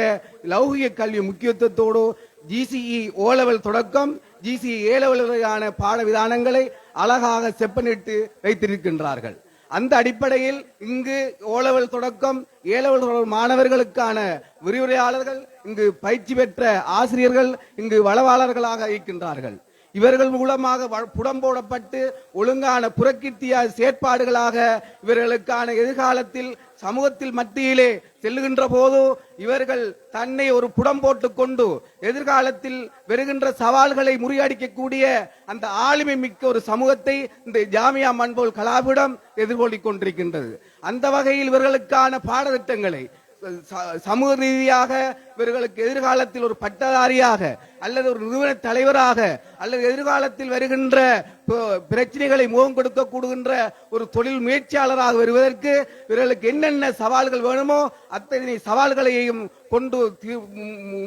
லௌகிய கல்வி முக்கியத்துவத்தோடு GCE O level தொடக்கம் ஜிசி ஏலவர்களான பாட விதானங்களை அழகாக செப்பனிட்டு வைத்திருக்கின்றார்கள். அந்த அடிப்படையில் இங்கு ஓலவல் தொடக்கம் ஏலவல் மாணவர்களுக்கான விரிவுரையாளர்கள், இங்கு பயிற்சி பெற்ற ஆசிரியர்கள் இங்கு வளவாளர்களாக இருக்கின்றார்கள். இவர்கள் மூலமாக புடம்போடப்பட்டு ஒழுங்கான புறக்கீர்த்திய செயற்பாடுகளாக இவர்களுக்கான எதிர்காலத்தில் சமூகத்தில் மத்தியிலே செல்லுகின்ற போது இவர்கள் தன்னை ஒரு புடம் போட்டுக் கொண்டு எதிர்காலத்தில் வருகின்ற சவால்களை முறியடிக்கக்கூடிய அந்த ஆளுமை மிக்க ஒரு சமூகத்தை இந்த ஜாமியா மண்போல் கலாபீடம் எதிர்கொள்ளிக் கொண்டிருக்கின்றது. அந்த வகையில் இவர்களுக்கான பாடத்திட்டங்களை சமூக ரீதியாக இவர்களுக்கு எதிர்காலத்தில் ஒரு பட்டதாரியாக அல்லது ஒரு நிறுவன தலைவராக அல்லது எதிர்காலத்தில் வருகின்ற பிரச்சனைகளை முகம் கொடுக்க கூடுகின்ற ஒரு தொழில் முயற்சியாளராக வருவதற்கு இவர்களுக்கு என்னென்ன சவால்கள் வேணுமோ அத்தனை சவால்களையும் கொண்டு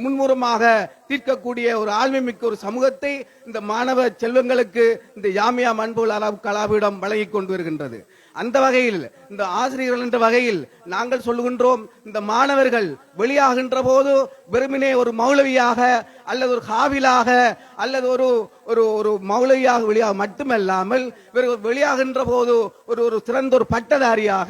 முன்முறமாக தீர்க்கக்கூடிய ஒரு ஆளுமை மிக்க ஒரு சமூகத்தை இந்த மாணவ செல்வங்களுக்கு இந்த ஜாமியா மண்போல் கலாபீடம் வழங்கிக் கொண்டு வருகின்றது. அந்த வகையில் இந்த ஆசிரியர்கள் என்ற வகையில் நாங்கள் சொல்லுகின்றோம், இந்த மாணவர்கள் வெளியாகின்ற போது வெறுமனே ஒரு மௌலவியாக அல்லது ஒரு ஹாவிலாக அல்லது ஒரு ஒரு ஒரு மௌலவியாக வெளியாக மட்டுமல்லாமல் இவர்கள் வெளியாகின்ற போது ஒரு சிறந்த ஒரு பட்டதாரியாக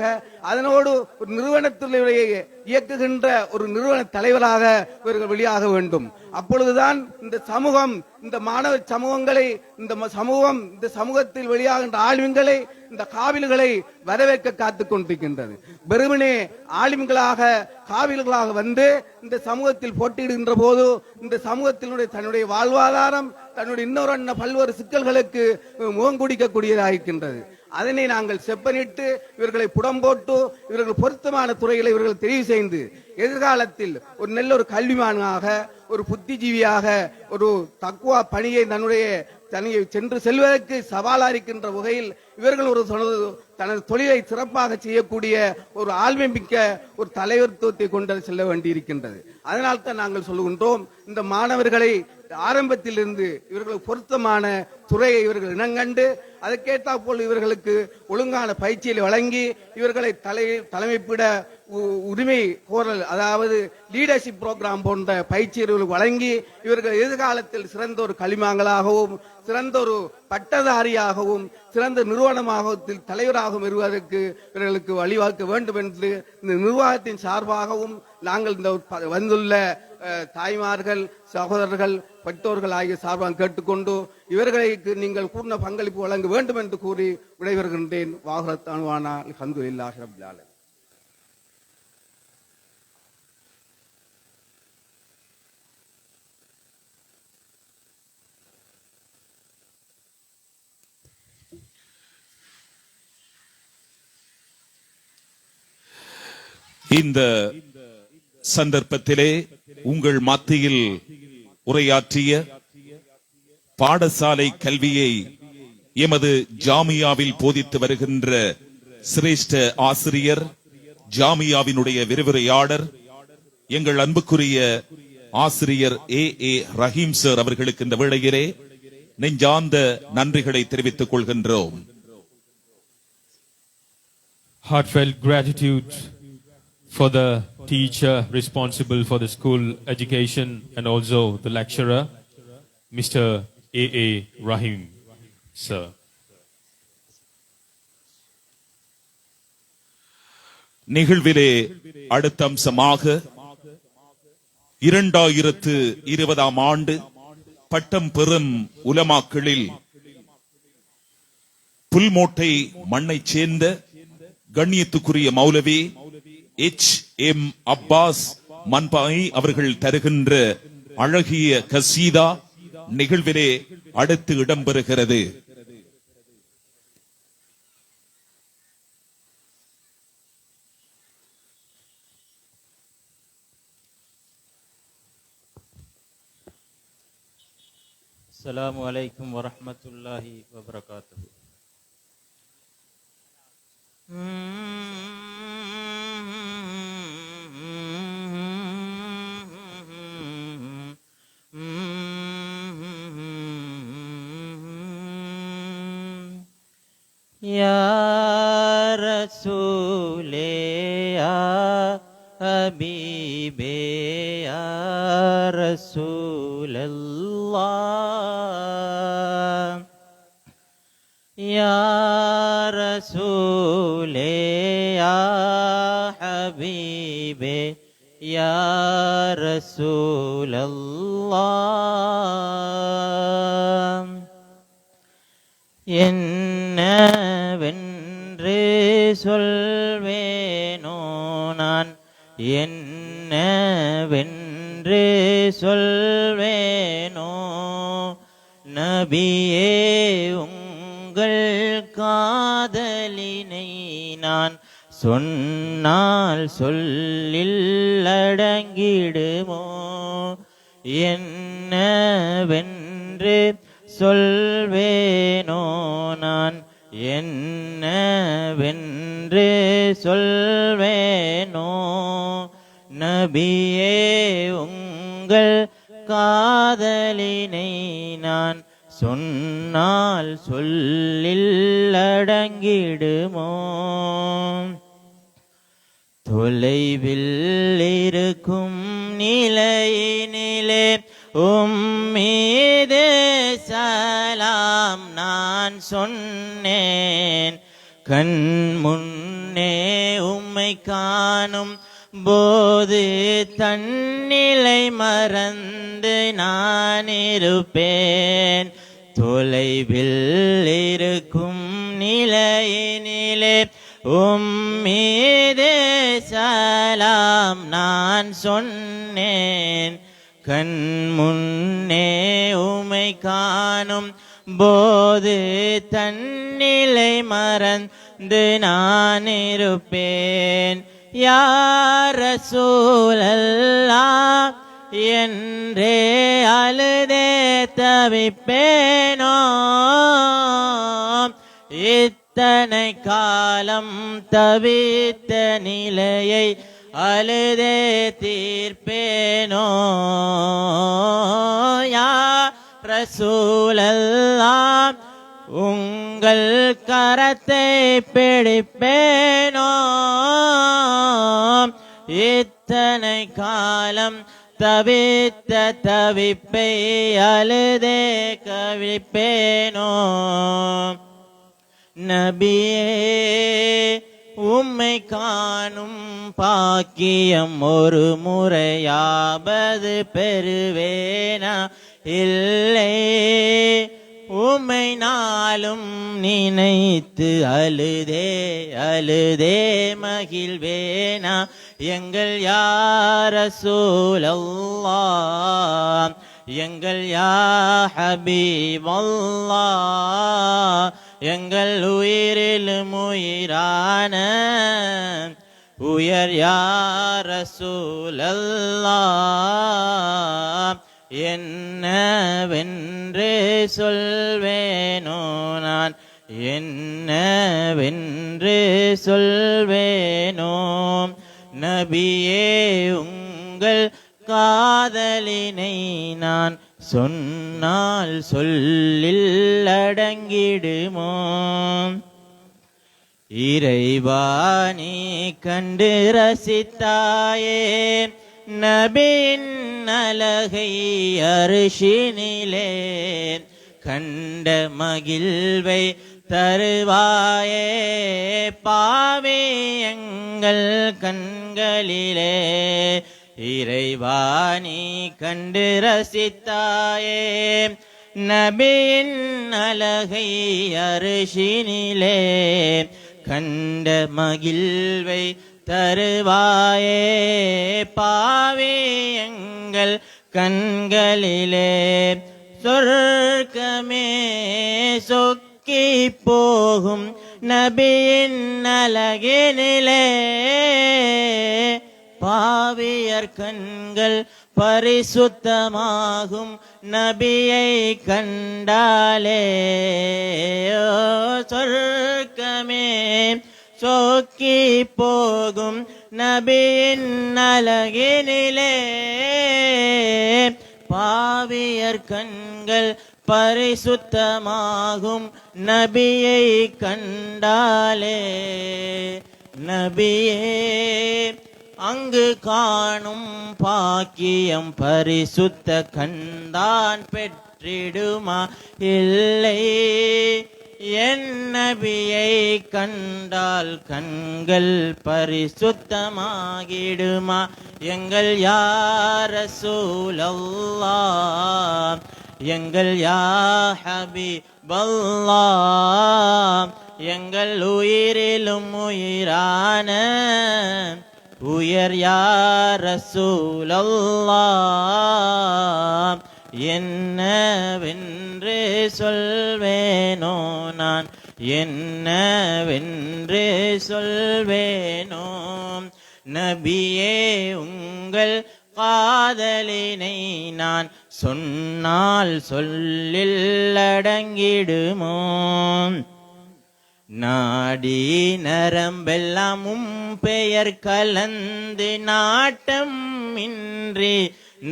அதனோடு ஒரு நிறுவனத்தினுடைய இயக்குகின்ற ஒரு நிறுவன தலைவராக இவர்கள் வெளியாக வேண்டும். அப்பொழுதுதான் இந்த சமூகம், இந்த மாணவ சமூகங்களை, இந்த சமூகத்தில் வெளியாகின்ற ஆளுமைகளை, இந்த காவில்களை வரவேற்க காத்துக் கொண்டிருக்கின்றது. வெறுமனே ஆளுமைகளாக காவில்களாக வந்து இந்த சமூகத்தில் போட்டியிடுகின்ற போது இந்த சமூகத்தினுடைய தன்னுடைய வாழ்வாதாரம், தன்னுடைய இன்னொரு பல்வேறு சிக்கல்களுக்கு முகம் குடிக்கக்கூடியதாக இருக்கின்றது. அதனை நாங்கள் செப்பனிட்டு இவர்களை புடம்போட்டு இவர்கள் பொருத்தமான துறைகளை இவர்கள் தெரிவு செய்து எதிர்காலத்தில் ஒரு நல்ல ஒரு கல்விமானாக, ஒரு புத்திஜீவியாக, ஒரு தக்குவா பணியை தன்னுடைய சென்று செல்வதற்கு சவாலா இருக்கின்ற வகையில் இவர்கள் ஒரு தனது தொழிலை சிறப்பாக செய்யக்கூடிய ஒரு ஆளுமை மிக்க ஒரு தலைவர்த்துவத்தை கொண்டு செல்ல வேண்டியிருக்கின்றது. அதனால் தான் நாங்கள் சொல்லுகின்றோம், இந்த மாணவர்களை ஆரம்பத்தில் இருந்து இவர்களுக்கு பொருத்தமான துறையை இவர்கள் இனங்கண்டு அதற்கேற்றா போல் இவர்களுக்கு ஒழுங்கான பயிற்சியை வழங்கி இவர்களை தலைமைப்பிட உரிமை கோரல், அதாவது லீடர்ஷிப் புரோகிராம் போன்ற பயிற்சிகளை வழங்கி இவர்கள் எதிர்காலத்தில் சிறந்த ஒரு களிமாங்களாகவும் சிறந்த ஒரு பட்டதாரியாகவும் சிறந்த நிறுவனமாகவும் தலைவராகவும் வருவதற்கு இவர்களுக்கு வழிவகுக்க வேண்டும் என்று இந்த நிர்வாகத்தின் சார்பாகவும் நாங்கள் இந்த வந்துள்ள தாய்மார்கள், சகோதரர்கள், பெற்றோர்கள் ஆகிய சார்பாக கேட்டுக்கொண்டு இவர்களுக்கு நீங்கள் பூர்ண பங்களிப்பு வழங்க வேண்டும் என்று கூறி விடைபெறுகின்றேன். வாஹரத்தானுவானா அல்ஹம்துலில்லாஹி ரப்பில் ஆலமீன். இந்த சந்தர்ப்பத்திலே உங்கள் மத்தியில் உரையாற்றிய பாடசாலை கல்வியை எமது ஜாமியாவில் போதித்து வருகின்ற சிரேஷ்ட ஆசிரியர், ஜாமியாவினுடைய விரிவுரையாளர், எங்கள் அன்புக்குரிய ஆசிரியர் ஏ ரஹீம் சார் அவர்களுக்கு இந்த வேளையிலே நெஞ்சார்ந்த நன்றிகளை தெரிவித்துக் கொள்கின்றோம். Heartfelt gratitude for the teacher responsible for the school education and also the lecturer, Mr. A. Rahim, sir. நிகழ்விலே அடுத்த அம்சமாக 2020 ஆண்டு பட்டம் பெறும் உலமாக்களில் புல்மோட்டை மண்ணைச் சேர்ந்த கண்ணியத்துக்குரிய மௌலவி H.M. அப்பாஸ் மன்பாய் அவர்கள் தருகின்ற அழகிய கசீதா நிகழ்விலே அடுத்து இடம்பெறுகிறது. அஸ்ஸலாமு அலைக்கும் வரஹ்மத்துல்லாஹி வபரகாத்துஹு. Ya Rasule ya Habibe ya Rasulallah யா ரசூலே யா ஹபீபே யா ரசூலல்லாஹ். என்னவென்று சொல்வேனோ நான், என்னவென்று சொல்வேனோ நபியே உங்கள் காதலினை நான் சொன்னால் சொல்லில் அடங்கிடுமோ. என்னவென்று சொல்வேனோ நான், என்னவென்று சொல்வேனோ நபியே உங்கள் காதலினை நான் சொன்னால் சொல்லில் அடங்கிடுமோ. தொலைவில் இருக்கும் நிலையினிலே மீது சலாம் நான் சொன்னேன். கண் முன்னே உம்மை காணும் போது தன்னிலை மறந்து நான் இருப்பேன். தொலைவில் இருக்கும் நிலையினிலே மீது சலாம் நான் சொன்னேன். கண் முன்னே உம்மை காணும் போது தன்னிலை மறந்து நான் இருப்பேன். யா ரசூலல்லாஹ் என்றே அழுதே தவிப்பேனோ. இத்தனை காலம் தவித்த நிலையை அழுதே தீர்ப்பேனோ. யா ரசூலல்லாஹ் உங்கள் கரத்தை பிடிப்பேனோ. இத்தனை காலம் தவித்த தவிப்பை அழுதே கவிப்பேனோ. நபியே உம்மை காணும் பாக்கியம் ஒரு முறையாவது பெறுவேனா இல்லை. உம்மை நாளும் நினைத்து அழுதே அழுதே மகிழ்வேனா. எங்கள் யா ரசூலல்லாஹ், எங்கள் யா ஹபீபல்லாஹ், எங்கள் உயிரிலும் உயிரான உயர் யா ரசூலல்லாஹ். என்னவென்று சொல்வேனோ நான், என்னவென்று சொல்வேனோ நபியே உங்கள் காதலினை நான் சொன்னால் சொல்லில் அடங்கிடுமோ. இறைவா நீ கண்டு ரசித்தாயே நபியின் அழகை அரிசினிலே. கண்ட மகிழ்வை தருவாயே பாவி எங்கள் கண்களிலே. இறைவா நீ கண்டு ரசித்தாயே நபியின் அழகை அரிசினிலே. கண்ட மகிழ்வை தருவாயே பாவி எங்கள் கண்களிலே. சொர்க்கமே சொக்கி போகும் நபியின் அழகினிலே. பாவியர் கண்கள் பரிசுத்தமாகும் நபியை கண்டாலே. சொர்க்கமே சொக்கி போகும் நபியின் அழகினிலே. பாவியர் கண்கள் பரிசுத்தமாகும் நபியை கண்டாலே. நபியே அங்கு காணும் பாக்கியம் பரிசுத்த கண்தான் பெற்றிடுமா இல்லை. என் நபியை கண்டால் கண்கள் பரிசுத்தமாகிடுமா எங்கள் யா ரசூலல்லாஹ் எங்கள் யா ஹபீபல்லாஹ் எங்கள் உயிரிலும் உயிரான உயர் யா ரசூலல்லாஹ் என்னவென்று சொல்வேனோ நான் என்னவென்று சொல்வேனோ நபியே உங்கள் காதலினை நான் சொன்னால் சொல்லில் அடங்கிடுமோ நாடி நரம்பெல்லாம் பெயர் கலந்து நாட்டம் இன்றி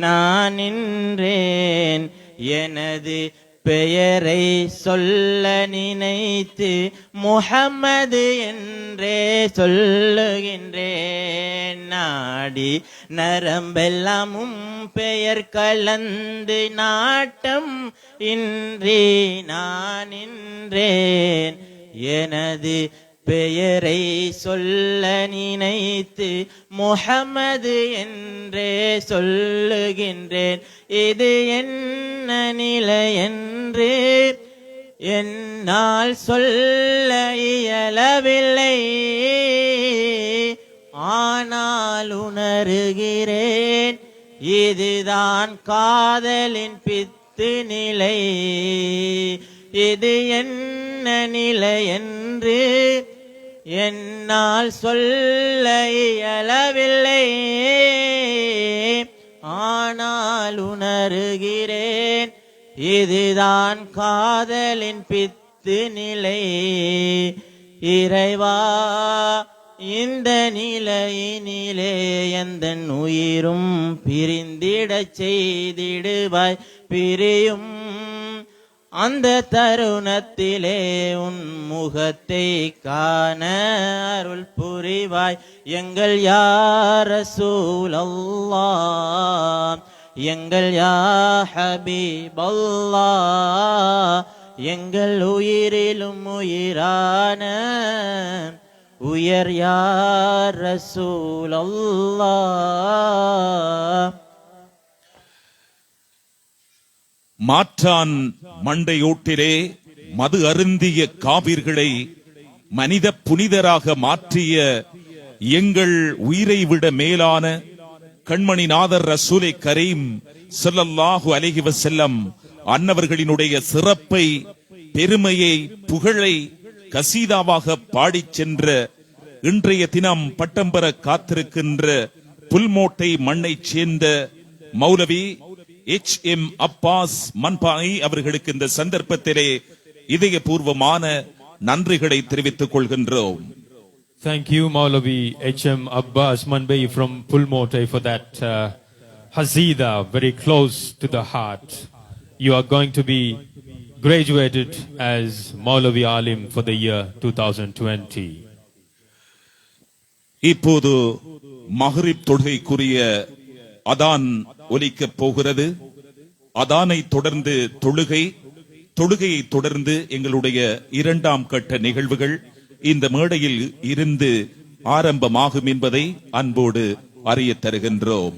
நான் நின்றேன் எனது பெயரை சொல்ல நினைத்து முஹம்மது என்றே சொல்லுகின்றேன் நாடி நரம்பெல்லாம் பெயர் கலந்து நாட்டம் இன்றி நான் நின்றேன் எனது பெயரை சொல்ல நினைத்து முஹம்மது என்றே சொல்லுகின்றேன் இது என்ன நிலை என்று என்னால் சொல்ல இயலவில்லை ஆனால் உணர்கிறேன் இதுதான் காதலின் பித்து நிலை இது என்ன நிலை என்று என்னால் சொல்ல இயலவில்லை ஆனால் உணர்கிறேன் இதுதான் காதலின் பித்து நிலை இறைவா இந்த நிலையினிலே எந்தன் உயிரும் பிரிந்திடச் செய்திடுவாய் பிரியும் அந்த தருணத்திலே உன் முகத்தை காண அருள் புரிவாய் எங்கள் யா ரசூலல்லாஹ் எங்கள் யா ஹபீபல்லாஹ் எங்கள் உயிரிலும் உயிரான உயர் யா ரசூலல்லாஹ் மாற்றான் மண்டையோட்டிலே மது அருந்திய காவிர்களை மனித புனிதராக மாற்றிய எங்கள் உயிரை விட மேலான கண்மணிநாதர் ரசூலை கரீம் ஸல்லல்லாஹு அலைஹி வஸல்லம் அன்னவர்களினுடைய சிறப்பை பெருமையை புகழை கசீதாவாக பாடிச் சென்ற இன்றைய தினம் பட்டம் பெற காத்திருக்கின்ற புல்மோட்டை மண்ணைச் சேர்ந்த மௌலவி H.M. அப்பாஸ் மன்பாய் அவர்களுக்கு இந்த சந்தர்ப்பத்திலே இதயபூர்வமான நன்றிகளை தெரிவித்துக் கொள்கின்றோம். Thank you, Maulavi H.M. Abbas Manbai from Pulmotai for that Hazida, very close to the heart. You are going to be graduated as Maulavi Alim for the year 2020. இப்போது மஹ்ரிப் தொழுகைக்குரிய அதான் ஒலிக்கப் போகிறது. அதானை தொடர்ந்து தொழுகையை தொடர்ந்து எங்களுடைய இரண்டாம் கட்ட நிகழ்வுகள் இந்த மேடையில் இருந்து ஆரம்பமாகும் என்பதை அன்போடு அறியத் தருகின்றோம்.